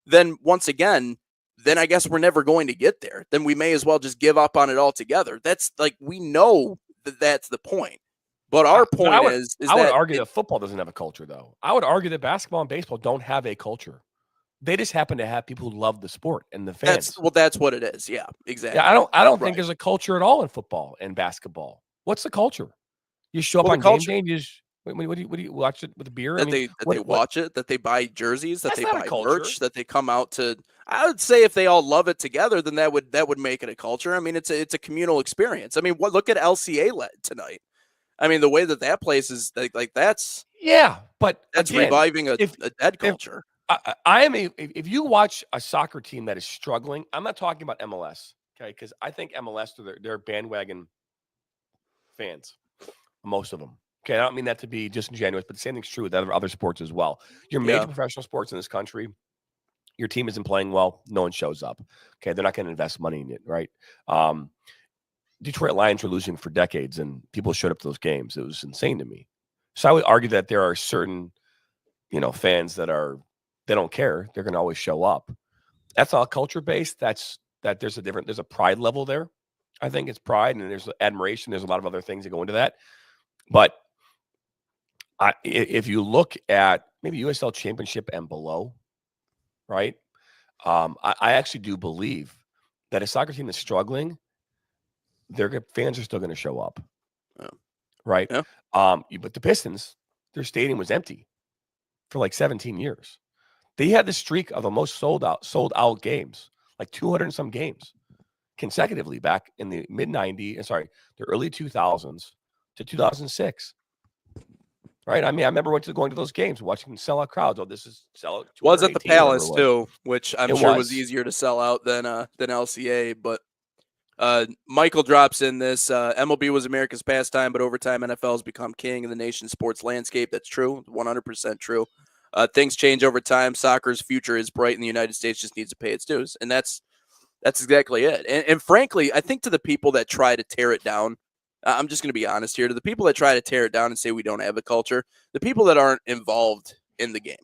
Speaker 2: then once again, then I guess we're never going to get there. Then we may as well just give up on it altogether. That's like, we know that that's the point. But our point
Speaker 1: I would argue that football doesn't have a culture, though. I would argue that basketball and baseball don't have a culture. They just happen to have people who love the sport and the fans.
Speaker 2: That's what it is. Yeah, exactly.
Speaker 1: Yeah, I don't think there's a culture at all in football and basketball. What's the culture? You show up on game day and you just what do you watch it with a beer?
Speaker 2: They watch it, that they buy jerseys, that they buy merch, that they come out to. I would say if they all love it together, then that would make it a culture. I mean, it's a communal experience. I mean, look at LCA tonight. I mean, the way that place is like that's
Speaker 1: but
Speaker 2: that's
Speaker 1: again,
Speaker 2: reviving a dead culture.
Speaker 1: If you watch a soccer team that is struggling, I'm not talking about MLS, okay? Because I think MLS they're bandwagon fans, most of them. Okay, I don't mean that to be disingenuous, but the same thing's true with other sports as well. Your major professional sports in this country, your team isn't playing well, no one shows up. Okay, they're not going to invest money in it, right? Detroit Lions were losing for decades, and people showed up to those games. It was insane to me. So I would argue that there are certain, fans that they don't care. They're going to always show up. That's all culture based. There's a pride level there. I think it's pride, and there's admiration. There's a lot of other things that go into that. But if you look at maybe USL Championship and below, right? I actually do believe that a soccer team that's struggling, their fans are still going to show up, right?
Speaker 2: Yeah.
Speaker 1: But the Pistons, their stadium was empty for like 17 years. They had the streak of the most sold out games, like 200 and some games consecutively back in the the early 2000s to 2006. Right. I mean, I remember going to those games, watching sellout crowds. Oh, this is sellout.
Speaker 2: Was at the Palace too, which I'm sure was easier to sell out than LCA. But Michael drops in this: MLB was America's pastime, but over time, NFL has become king of the nation's sports landscape. That's true, 100% true. Things change over time. Soccer's future is bright, and the United States just needs to pay its dues, and that's exactly it. And frankly, I think to the people that try to tear it down, I'm just going to be honest here. To the people that try to tear it down and say we don't have a culture, the people that aren't involved in the game,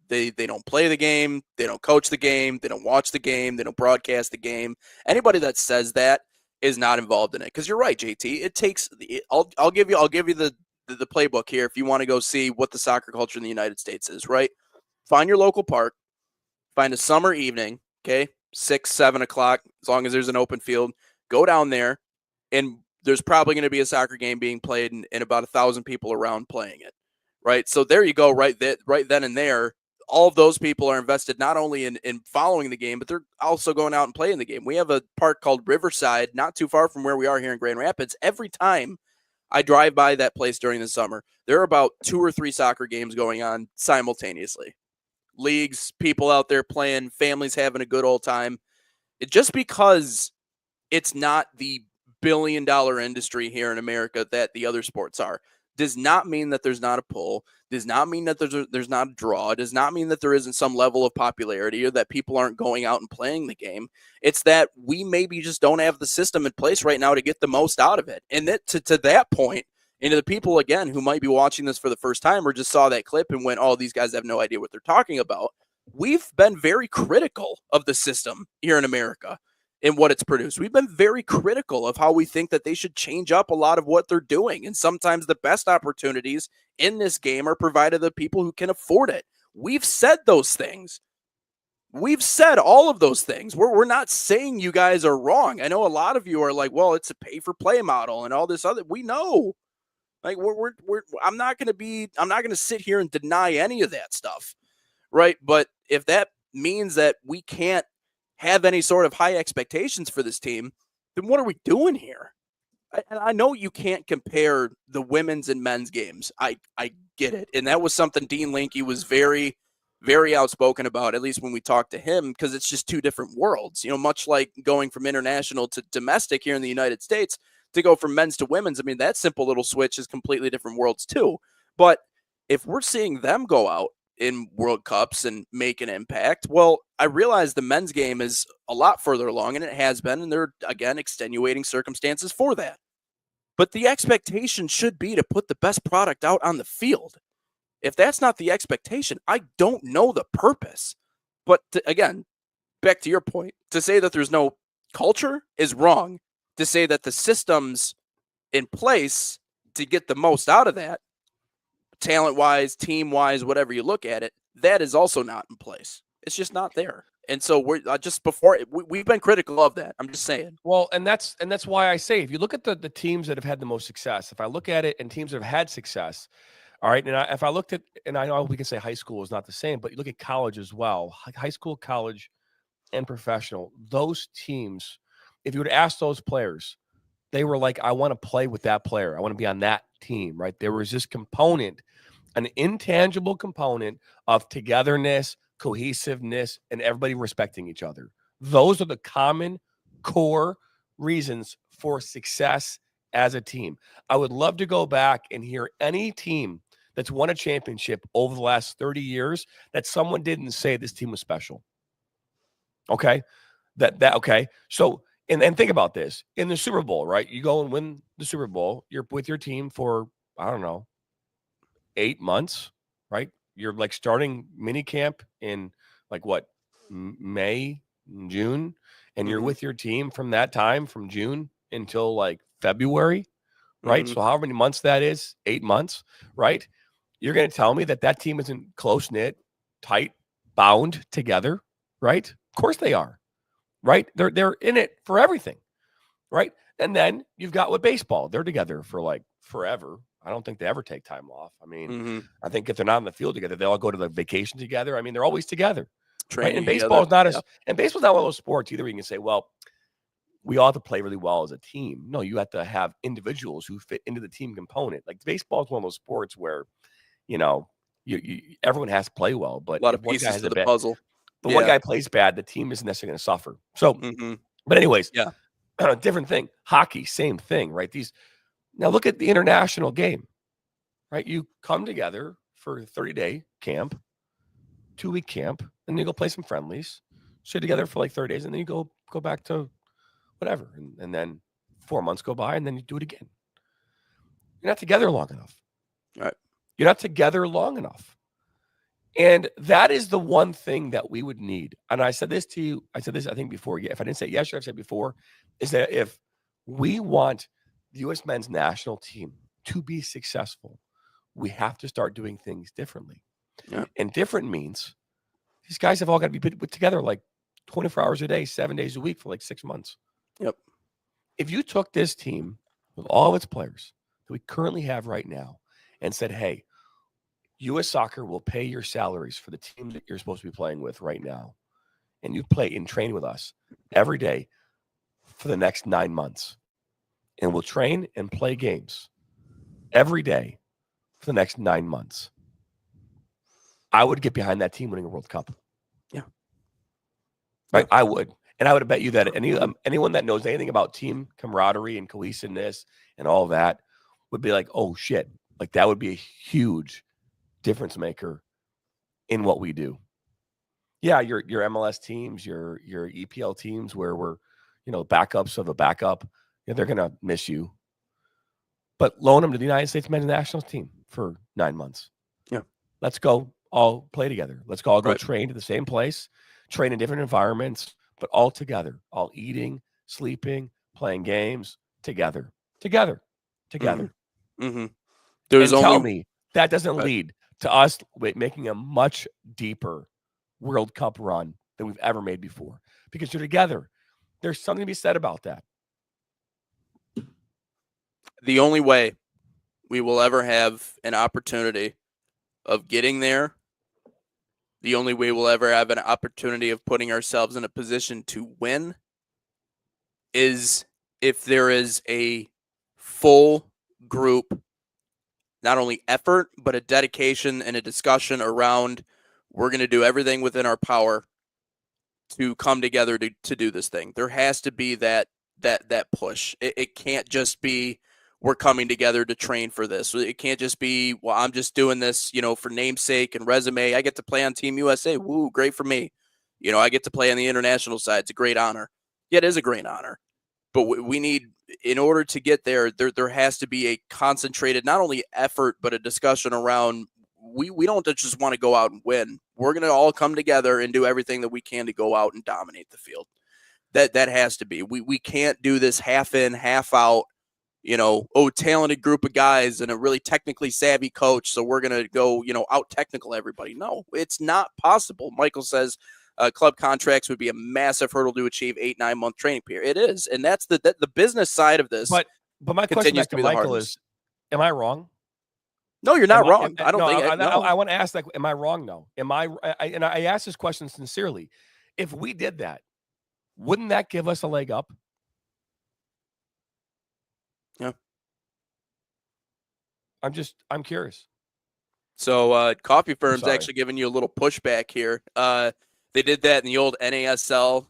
Speaker 2: they don't play the game, they don't coach the game, they don't watch the game, they don't broadcast the game. Anybody that says that is not involved in it. Because you're right, JT. It takes. I'll give you the playbook here if you want to go see what the soccer culture in the United States is. Right, find your local park, find a summer evening. Okay, 6, 7 o'clock, as long as there's an open field. Go down there, and there's probably going to be a soccer game being played and about 1,000 people around playing it, right? So there you go, right then and there. All of those people are invested not only in following the game, but they're also going out and playing the game. We have a park called Riverside, not too far from where we are here in Grand Rapids. Every time I drive by that place during the summer, there are about 2 or 3 soccer games going on simultaneously. Leagues, people out there playing, families having a good old time. Just because it's not the billion-dollar industry here in America that the other sports are. does not mean that there's not a pull, does not mean that there's not a draw, does not mean that there isn't some level of popularity or that people aren't going out and playing the game. It's that we maybe just don't have the system in place right now to get the most out of it. And that to that point, and to the people, again, who might be watching this for the first time or just saw that clip and went, oh, these guys have no idea what they're talking about. We've been very critical of the system here in America and what it's produced. We've been very critical of how we think that they should change up a lot of what they're doing. And sometimes the best opportunities in this game are provided to the people who can afford it. We've said those things. We've said all of those things. We're not saying you guys are wrong. I know a lot of you are like, well, it's a pay for play model and all this other. We know. Like I'm not going to sit here and deny any of that stuff. Right. But if that means that we can't have any sort of high expectations for this team, then what are we doing here? I know you can't compare the women's and men's games. I get it. And that was something Dean Linke was very, very outspoken about, at least when we talked to him, because it's just two different worlds, much like going from international to domestic here in the United States to go from men's to women's. I mean, that simple little switch is completely different worlds too. But if we're seeing them go out in World Cups and make an impact, well, I realize the men's game is a lot further along, and it has been, and there are, again, extenuating circumstances for that. But the expectation should be to put the best product out on the field. If that's not the expectation, I don't know the purpose. But again, back to your point, to say that there's no culture is wrong. To say that the system's in place to get the most out of that, talent-wise, team-wise, whatever you look at it, that is also not in place. It's just not there. And so we're we've been critical of that. I'm just saying.
Speaker 1: Well, and that's why I say, if you look at the teams that have had the most success, if I look at it and teams that have had success, all right, and if I looked at, and I know we can say high school is not the same, but you look at college as well, high school, college, and professional, those teams, if you would ask those players, they were like, I want to play with that player. I want to be on that team, right? There was this component, an intangible component of togetherness, cohesiveness, and everybody respecting each other. Those are the common core reasons for success as a team. I would love to go back and hear any team that's won a championship over the last 30 years that someone didn't say this team was special. Okay? Okay. So, and think about this. In the Super Bowl, right? You go and win the Super Bowl. You're with your team for, I don't know, 8 months, right? You're like starting mini camp in like what, May, June, and you're with your team from that time, from June until like February, right? So however many months that is, 8 months, right? You're going to tell me that that team isn't close-knit, tight, bound together, right? Of course they are, right? They're in it for everything, right? And then you've got with baseball, they're together for like forever. I don't think they ever take time off. I mean, I think if they're not on the field together, they all go to the vacation together. I mean, they're always together. Right? And baseball is not and baseball's not one of those sports either where you can say, well, we all have to play really well as a team. No, you have to have individuals who fit into the team component. Like baseball is one of those sports where, everyone has to play well, but
Speaker 2: a lot of pieces to the puzzle.
Speaker 1: But one guy plays bad, the team isn't necessarily going to suffer. So, but anyways, different thing. Hockey, same thing, right? Now look at the international game, right? You come together for a 30-day camp, 2-week camp, and you go play some friendlies, stay together for like 30 days, and then you go back to whatever. And then 4 months go by, and then you do it again. You're not together long enough.
Speaker 2: All right.
Speaker 1: You're not together long enough. And that is the one thing that we would need. And I said this to you. I said this, I think, before. If I didn't say it yesterday, I've said before, is that if we want the U.S. men's national team to be successful, we have to start doing things differently. Yeah. And different means these guys have all got to be put together like 24 hours a day, 7 days a week for like 6 months.
Speaker 2: Yep.
Speaker 1: If you took this team with all of its players that we currently have right now and said, hey, U.S. Soccer will pay your salaries for the team that you're supposed to be playing with right now, and you play and train with us every day for the next 9 months, and we'll train and play games every day for the next 9 months, I would get behind that team winning a World Cup.
Speaker 2: Yeah.
Speaker 1: Right? I would. And I would bet you that anyone that knows anything about team camaraderie and cohesiveness and all that would be like, oh, shit, Like that would be a huge difference maker in what we do. Yeah, your MLS teams, your EPL teams where we're, backups of a backup, they're going to miss you. But loan them to the United States men's national team for 9 months.
Speaker 2: Yeah.
Speaker 1: Let's go all play together. Let's all go
Speaker 2: Right.
Speaker 1: train to the same place, train in different environments, but all together, all eating, sleeping, playing games together.
Speaker 2: Mm-hmm.
Speaker 1: Tell me that doesn't lead to us making a much deeper World Cup run than we've ever made before because you're together. There's something to be said about that.
Speaker 2: The only way we will ever have an opportunity of getting there, the only way we'll ever have an opportunity of putting ourselves in a position to win is if there is a full group, not only effort, but a dedication and a discussion around we're going to do everything within our power to come together to do this thing. There has to be that push. It can't just be we're coming together to train for this. It can't just be, well, I'm just doing this, for namesake and resume. I get to play on Team USA. Woo, great for me. I get to play on the international side. It's a great honor. Yeah, it is a great honor. But we need, in order to get there has to be a concentrated, not only effort, but a discussion around we don't just want to go out and win. We're going to all come together and do everything that we can to go out and dominate the field. That has to be. We can't do this half in, half out, talented group of guys and a really technically savvy coach. So we're going to go, out technical everybody. No, it's not possible. Michael says club contracts would be a massive hurdle to achieve 8-9 month training period. It is. And that's the business side of this.
Speaker 1: But my question back to Michael is, am I wrong?
Speaker 2: No, you're not wrong. I don't think.
Speaker 1: I want to ask that. Am I wrong? No. Am I? And I ask this question sincerely. If we did that, wouldn't that give us a leg up?
Speaker 2: Yeah.
Speaker 1: I'm curious.
Speaker 2: So Coffee Firm's actually giving you a little pushback here. They did that in the old NASL,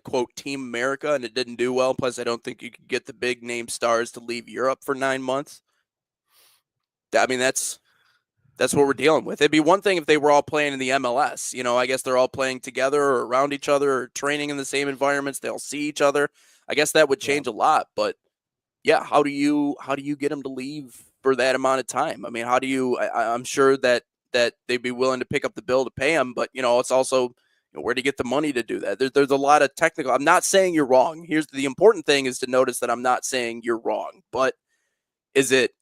Speaker 2: quote, Team America, and it didn't do well. Plus, I don't think you could get the big name stars to leave Europe for 9 months. I mean, that's what we're dealing with. It'd be one thing if they were all playing in the MLS. I guess they're all playing together or around each other or training in the same environments. They'll see each other. I guess that would change a lot. But yeah, how do you get them to leave for that amount of time? I mean, how do you? I'm sure that they'd be willing to pick up the bill to pay them, but it's also where to get the money to do that. There's a lot of technical. I'm not saying you're wrong. Here's the important thing is to notice that I'm not saying you're wrong, but is it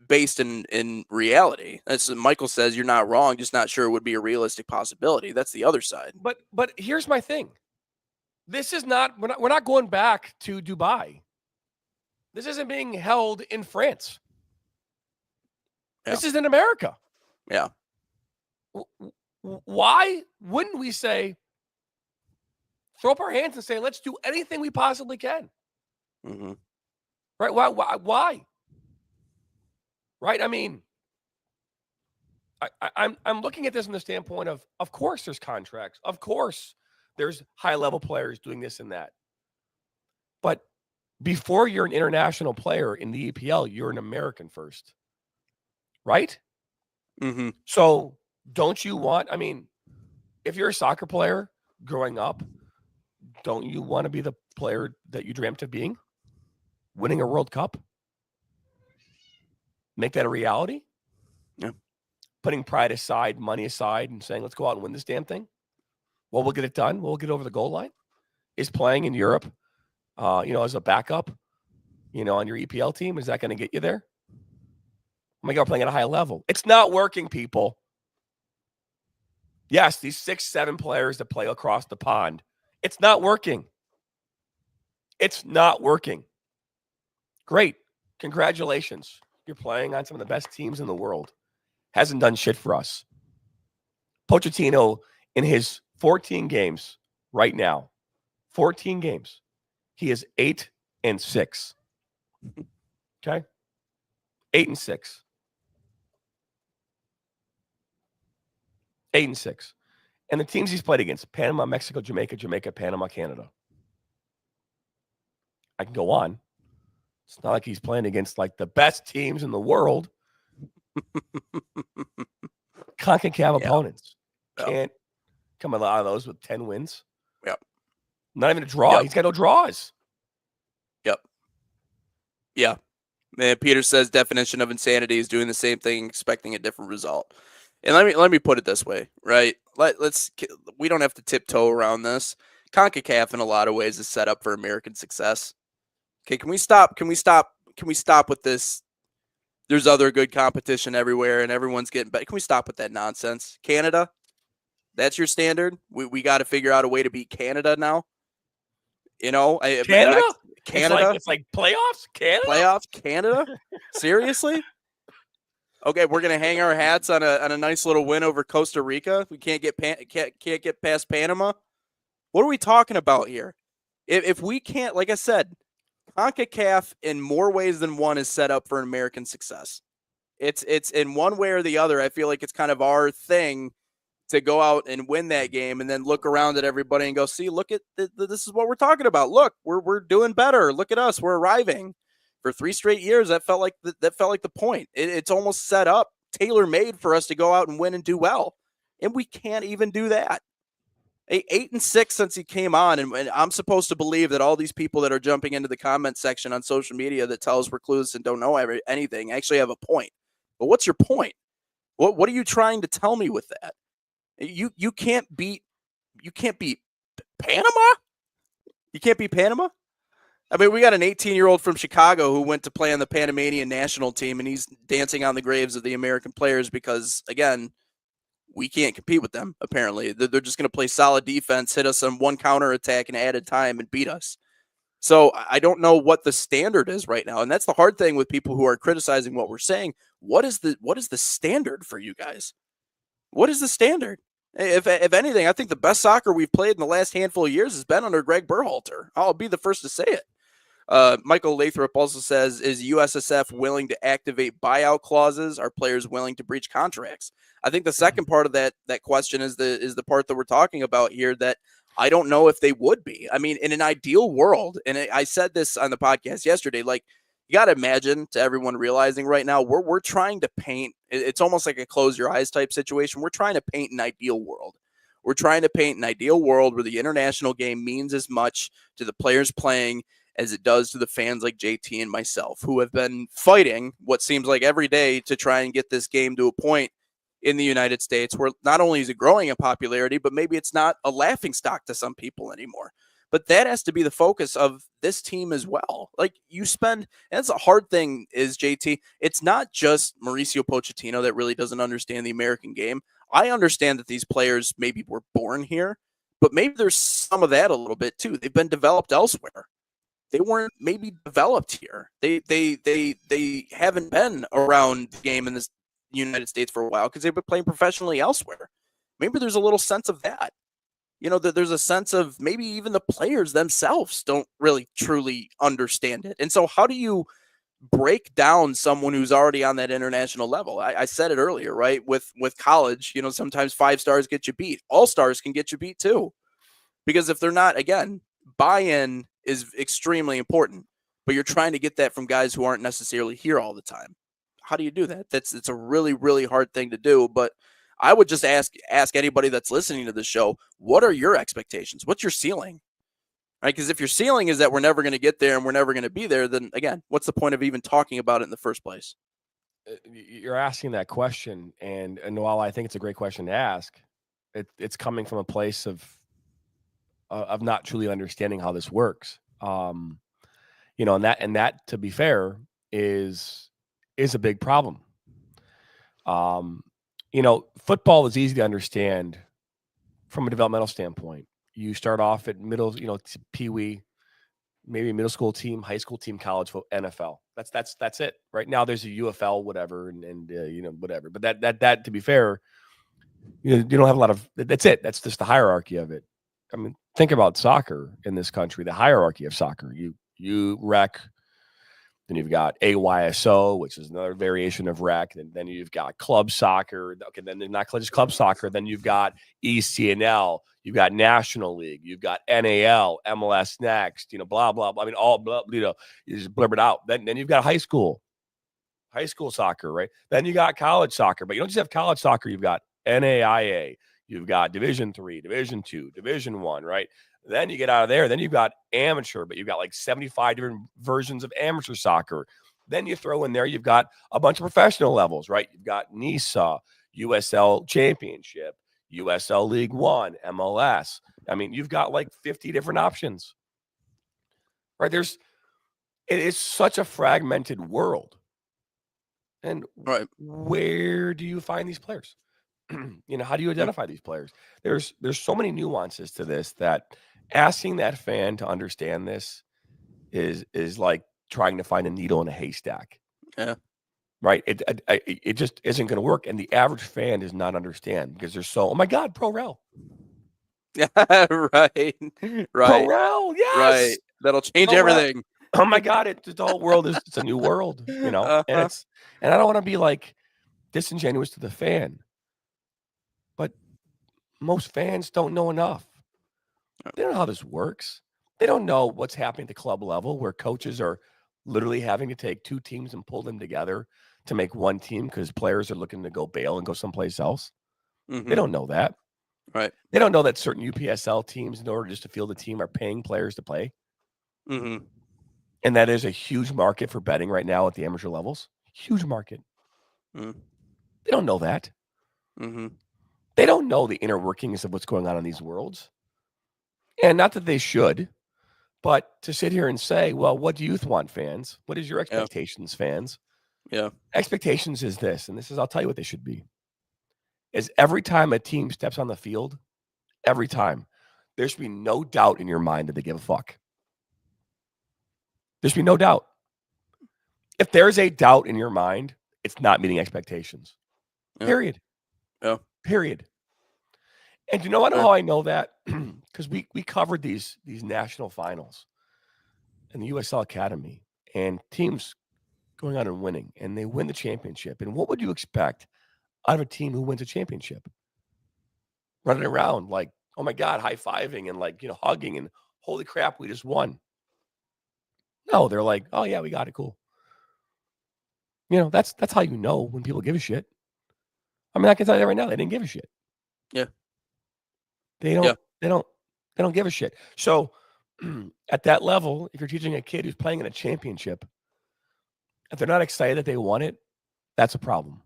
Speaker 2: based in reality? As Michael says, you're not wrong, just not sure it would be a realistic possibility. That's the other side.
Speaker 1: But here's my thing. This is not we're not going back to Dubai. This isn't being held in France. Yeah. This is in America.
Speaker 2: Yeah.
Speaker 1: Why wouldn't we say throw up our hands and say let's do anything we possibly can?
Speaker 2: Mm-hmm.
Speaker 1: Right? Why? Right? I mean, I'm looking at this from the standpoint of course there's contracts. Of course there's high-level players doing this and that. But before you're an international player in the EPL, you're an American first. Right?
Speaker 2: Mm-hmm.
Speaker 1: So don't you want, I mean, if you're a soccer player growing up, don't you want to be the player that you dreamt of being? Winning a World Cup? Make that a reality?
Speaker 2: Yeah.
Speaker 1: Putting pride aside, money aside, and saying, let's go out and win this damn thing. Well, we'll get it done. We'll get over the goal line. Is playing in Europe, as a backup, on your EPL team, is that going to get you there? Oh my God, playing at a high level. It's not working, people. Yes, these 6-7 players that play across the pond. It's not working. It's not working. Great. Congratulations. You're playing on some of the best teams in the world. Hasn't done shit for us. Pochettino, in his 14 games right now, 14 games, he is 8-6. Okay? 8-6. 8-6. And the teams he's played against, Panama, Mexico, Jamaica, Panama, Canada. I can go on. It's not like he's playing against like the best teams in the world. CONCACAF opponents can't come out of those with 10 wins.
Speaker 2: Yep.
Speaker 1: Not even a draw. He's got no draws.
Speaker 2: Yep. Yeah. And Peter says definition of insanity is doing the same thing, expecting a different result. And let me put it this way, right? We don't have to tiptoe around this. CONCACAF in a lot of ways is set up for American success. Okay, can we stop with this? There's other good competition everywhere and everyone's getting better. Can we stop with that nonsense? Canada, that's your standard? We got to figure out a way to beat Canada now.
Speaker 1: Canada?
Speaker 2: Canada?
Speaker 1: It's like playoffs? Canada?
Speaker 2: Playoffs? Canada? Seriously? Okay, we're gonna hang our hats on a nice little win over Costa Rica. We can't get past Panama. What are we talking about here? If we can't, like I said, CONCACAF in more ways than one is set up for American success. It's in one way or the other. I feel like it's kind of our thing to go out and win that game and then look around at everybody and go, see, look at this is what we're talking about. Look, we're doing better. Look at us. We're arriving. For 3 straight years, that felt like the point. It's almost set up, tailor-made for us to go out and win and do well. And we can't even do that. 8-6 since he came on, and I'm supposed to believe that all these people that are jumping into the comment section on social media that tell us we're clueless and don't know anything actually have a point. But what's your point? What are you trying to tell me with that? You can't beat Panama? You can't beat Panama? I mean, we got an 18-year-old from Chicago who went to play on the Panamanian national team, and he's dancing on the graves of the American players because, again, we can't compete with them, apparently. They're just going to play solid defense, hit us on one counterattack in added time, and beat us. So I don't know what the standard is right now, and that's the hard thing with people who are criticizing what we're saying. What is the standard for you guys? What is the standard? If anything, I think the best soccer we've played in the last handful of years has been under Greg Berhalter. I'll be the first to say it. Michael Lathrop also says, is USSF willing to activate buyout clauses? Are players willing to breach contracts? I think the second part of that question is the part that we're talking about here, that I don't know if they would be. I mean, in an ideal world, and I said this on the podcast yesterday, like, you got to imagine, to everyone realizing right now, we're trying to paint, it's almost like a close your eyes type situation. We're trying to paint an ideal world. We're trying to paint an ideal world where the international game means as much to the players playing as it does to the fans like JT and myself, who have been fighting what seems like every day to try and get this game to a point in the United States where not only is it growing in popularity, but maybe it's not a laughingstock to some people anymore. But that has to be the focus of this team as well. Like, you spend, and that's a hard thing is, JT, it's not just Mauricio Pochettino that really doesn't understand the American game. I understand that these players maybe were born here, but maybe there's some of that a little bit too. They've been developed elsewhere. They weren't maybe developed here. They haven't been around the game in the United States for a while because they've been playing professionally elsewhere. Maybe there's a little sense of that. That there's a sense of maybe even the players themselves don't really truly understand it. And so how do you break down someone who's already on that international level? I said it earlier, right? With college, sometimes 5 stars get you beat. All stars can get you beat too. Because if they're not, again, buy-in is extremely important, but you're trying to get that from guys who aren't necessarily here all the time. How do you do that? It's a really, really hard thing to do, but I would just ask anybody that's listening to the show, what are your expectations? What's your ceiling? Right? Because if your ceiling is that we're never going to get there and we're never going to be there, then again, what's the point of even talking about it in the first place?
Speaker 1: You're asking that question, and while I think it's a great question to ask, it's coming from a place of not truly understanding how this works. And that to be fair is a big problem. Football is easy to understand from a developmental standpoint. You start off at middle, peewee, maybe middle school team, high school team, college, NFL. That's it. Right now there's a UFL, whatever, and whatever. But that to be fair, you don't have a lot of. That's it. That's just the hierarchy of it. I mean, think about soccer in this country, the hierarchy of soccer. You rec, then you've got AYSO, which is another variation of rec, and then you've got club soccer. Okay, then not just club soccer. Then you've got ECNL, you've got National League, you've got NAL, MLS Next, blah blah blah. I mean, all blah, you just blurb it out. Then you've got high school. high school soccer, right? Then you got college soccer, but you don't just have college soccer. You've got NAIA, you've got Division III, Division II, Division I, right? Then you get out of there. Then you've got amateur, but you've got like 75 different versions of amateur soccer. Then you throw in there, you've got a bunch of professional levels, right? You've got NISA, USL Championship, USL League One, MLS. I mean, you've got like 50 different options, right? It is such a fragmented world. And where do you find these players? How do you identify these players? There's so many nuances to this that asking that fan to understand this is like trying to find a needle in a haystack.
Speaker 2: Yeah.
Speaker 1: Right. It just isn't going to work. And the average fan does not understand because they're so, oh my God, Pro Rel.
Speaker 2: Yeah, right.
Speaker 1: Pro Rel, yes.
Speaker 2: Right. That'll change everything.
Speaker 1: Oh my God, the whole world it's a new world, and I don't want to be like disingenuous to the fan, but most fans don't know enough. They don't know how this works. They don't know what's happening at the club level where coaches are literally having to take two teams and pull them together to make one team because players are looking to go bail and go someplace else.
Speaker 2: Mm-hmm.
Speaker 1: They don't know that.
Speaker 2: Right.
Speaker 1: They don't know that certain UPSL teams, in order just to field the team, are paying players to play.
Speaker 2: Mm-hmm.
Speaker 1: And that is a huge market for betting right now at the amateur levels. Huge market.
Speaker 2: Mm-hmm.
Speaker 1: They don't know that.
Speaker 2: Mm-hmm.
Speaker 1: They don't know the inner workings of what's going on in these worlds. And not that they should, but to sit here and say, well, what do youth want, fans? What is your expectations, fans?
Speaker 2: Yeah.
Speaker 1: Expectations is this, and this is, I'll tell you what they should be, is every time a team steps on the field, every time, there should be no doubt in your mind that they give a fuck. There should be no doubt. If there's a doubt in your mind, it's not meeting expectations. Yeah. Period.
Speaker 2: Yeah.
Speaker 1: Period. And you know what? How I know that? Because we covered these national finals in the USL Academy and teams going on and winning, and they win the championship. And what would you expect out of a team who wins a championship? Running around like, oh my God, high-fiving and like, hugging and holy crap, we just won. No, they're like, oh yeah, we got it, cool. That's how you know when people give a shit. I mean, I can tell you that right now, they didn't give a shit.
Speaker 2: Yeah.
Speaker 1: They don't give a shit. So at that level, if you're teaching a kid who's playing in a championship, if they're not excited that they won it, that's a problem.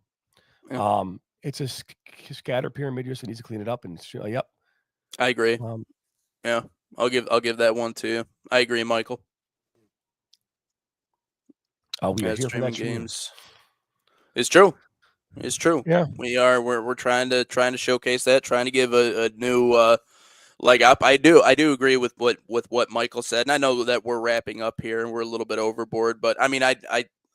Speaker 1: Yeah. It's a scatter pyramid here, so it needs to clean it up. And yep,
Speaker 2: I agree. Yeah, I'll give that one to you. I agree, Michael.
Speaker 1: We are here for that
Speaker 2: games. It's true. It's true.
Speaker 1: Yeah,
Speaker 2: we are. We're trying to showcase that, trying to give a new leg up. I do agree with what Michael said, and I know that we're wrapping up here and we're a little bit overboard, but I mean,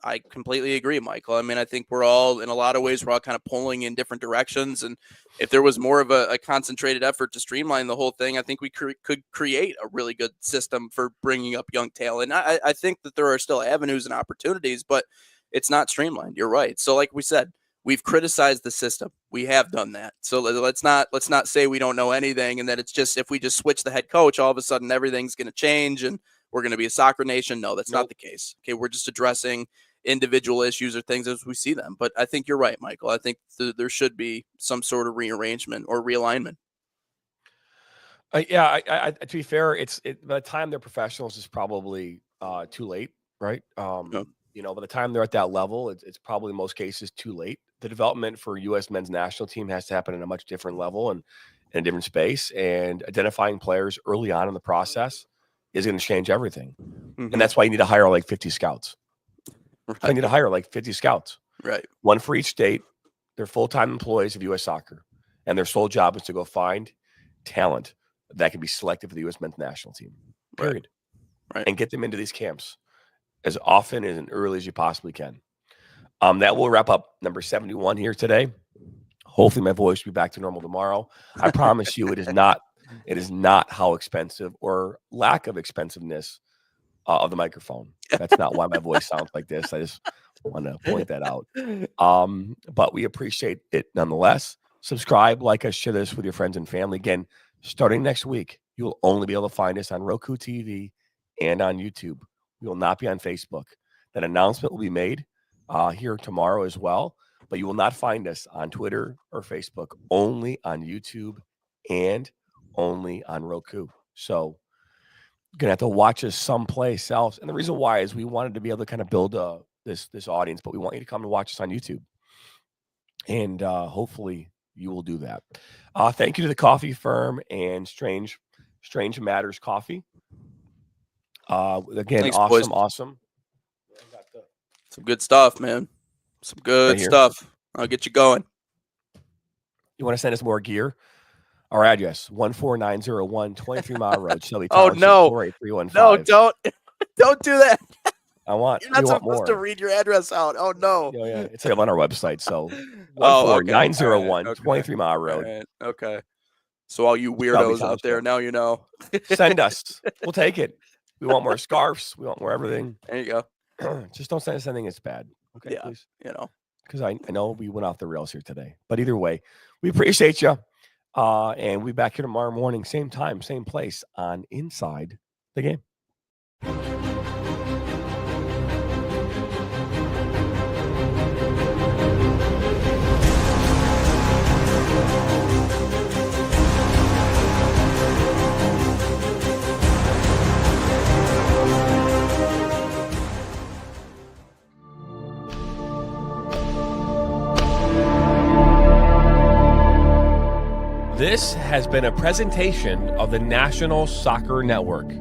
Speaker 2: I completely agree, Michael. I mean, I think we're all, in a lot of ways, we're all kind of pulling in different directions. And if there was more of a concentrated effort to streamline the whole thing, I think we could create a really good system for bringing up young talent. I think that there are still avenues and opportunities, but it's not streamlined. You're right. So like we said, we've criticized the system. We have done that. So let's not say we don't know anything and that it's just, if we just switch the head coach, all of a sudden everything's going to change and we're going to be a soccer nation. No, that's not the case. Okay. We're just addressing individual issues or things as we see them. But I think you're right, Michael. I think there should be some sort of rearrangement or realignment.
Speaker 1: Yeah, to be fair, by the time they're professionals, it's probably too late, right? By the time they're at that level, it's probably in most cases too late. The development for U.S. men's national team has to happen in a much different level and in a different space. And identifying players early on in the process is going to change everything. Mm-hmm. And that's why you need to hire like 50 scouts. Right. So you need to hire like 50 scouts.
Speaker 2: Right.
Speaker 1: One for each state. They're full-time employees of U.S. Soccer. And their sole job is to go find talent that can be selected for the U.S. men's national team. Period.
Speaker 2: Right.
Speaker 1: And get them into these camps as often and as early as you possibly can. That will wrap up number 71 here today. Hopefully my voice will be back to normal tomorrow. I promise you it is not how expensive or lack of expensiveness of the microphone. That's not why my voice sounds like this. I just want to point that out. But we appreciate it nonetheless. Subscribe, like us, share this with your friends and family. Again, starting next week, you will only be able to find us on Roku TV and on YouTube. We will not be on Facebook. That announcement will be made here tomorrow as well. But you will not find us on Twitter or Facebook, only on YouTube and only on Roku. So you're going to have to watch us someplace else. And the reason why is we wanted to be able to kind of build this audience, but we want you to come and watch us on YouTube. And hopefully you will do that. Thank you to the coffee firm and Strange Matters Coffee. Again,
Speaker 2: thanks,
Speaker 1: awesome,
Speaker 2: boys.
Speaker 1: awesome.
Speaker 2: Some good stuff, man. Some good stuff. I'll get you going.
Speaker 1: You want to send us more gear? Our address, 14901 23 Mile Road, Shelby
Speaker 2: Oh,
Speaker 1: Township,
Speaker 2: no.
Speaker 1: 48315.
Speaker 2: No, don't do that.
Speaker 1: You're
Speaker 2: not supposed to read your address out. Oh, no.
Speaker 1: Yeah. It's like on our website. So
Speaker 2: 14901
Speaker 1: okay. 23 Mile Road.
Speaker 2: Right. Okay. So all you weirdos out there, now you know.
Speaker 1: Send us. We'll take it. We want more scarves. We want more everything.
Speaker 2: There you go.
Speaker 1: Just don't send us anything that's bad. Okay,
Speaker 2: yeah,
Speaker 1: please.
Speaker 2: Because
Speaker 1: I know we went off the rails here today. But either way, we appreciate you. And we'll be back here tomorrow morning, same time, same place on Inside the Game. This has been a presentation of the National Soccer Network.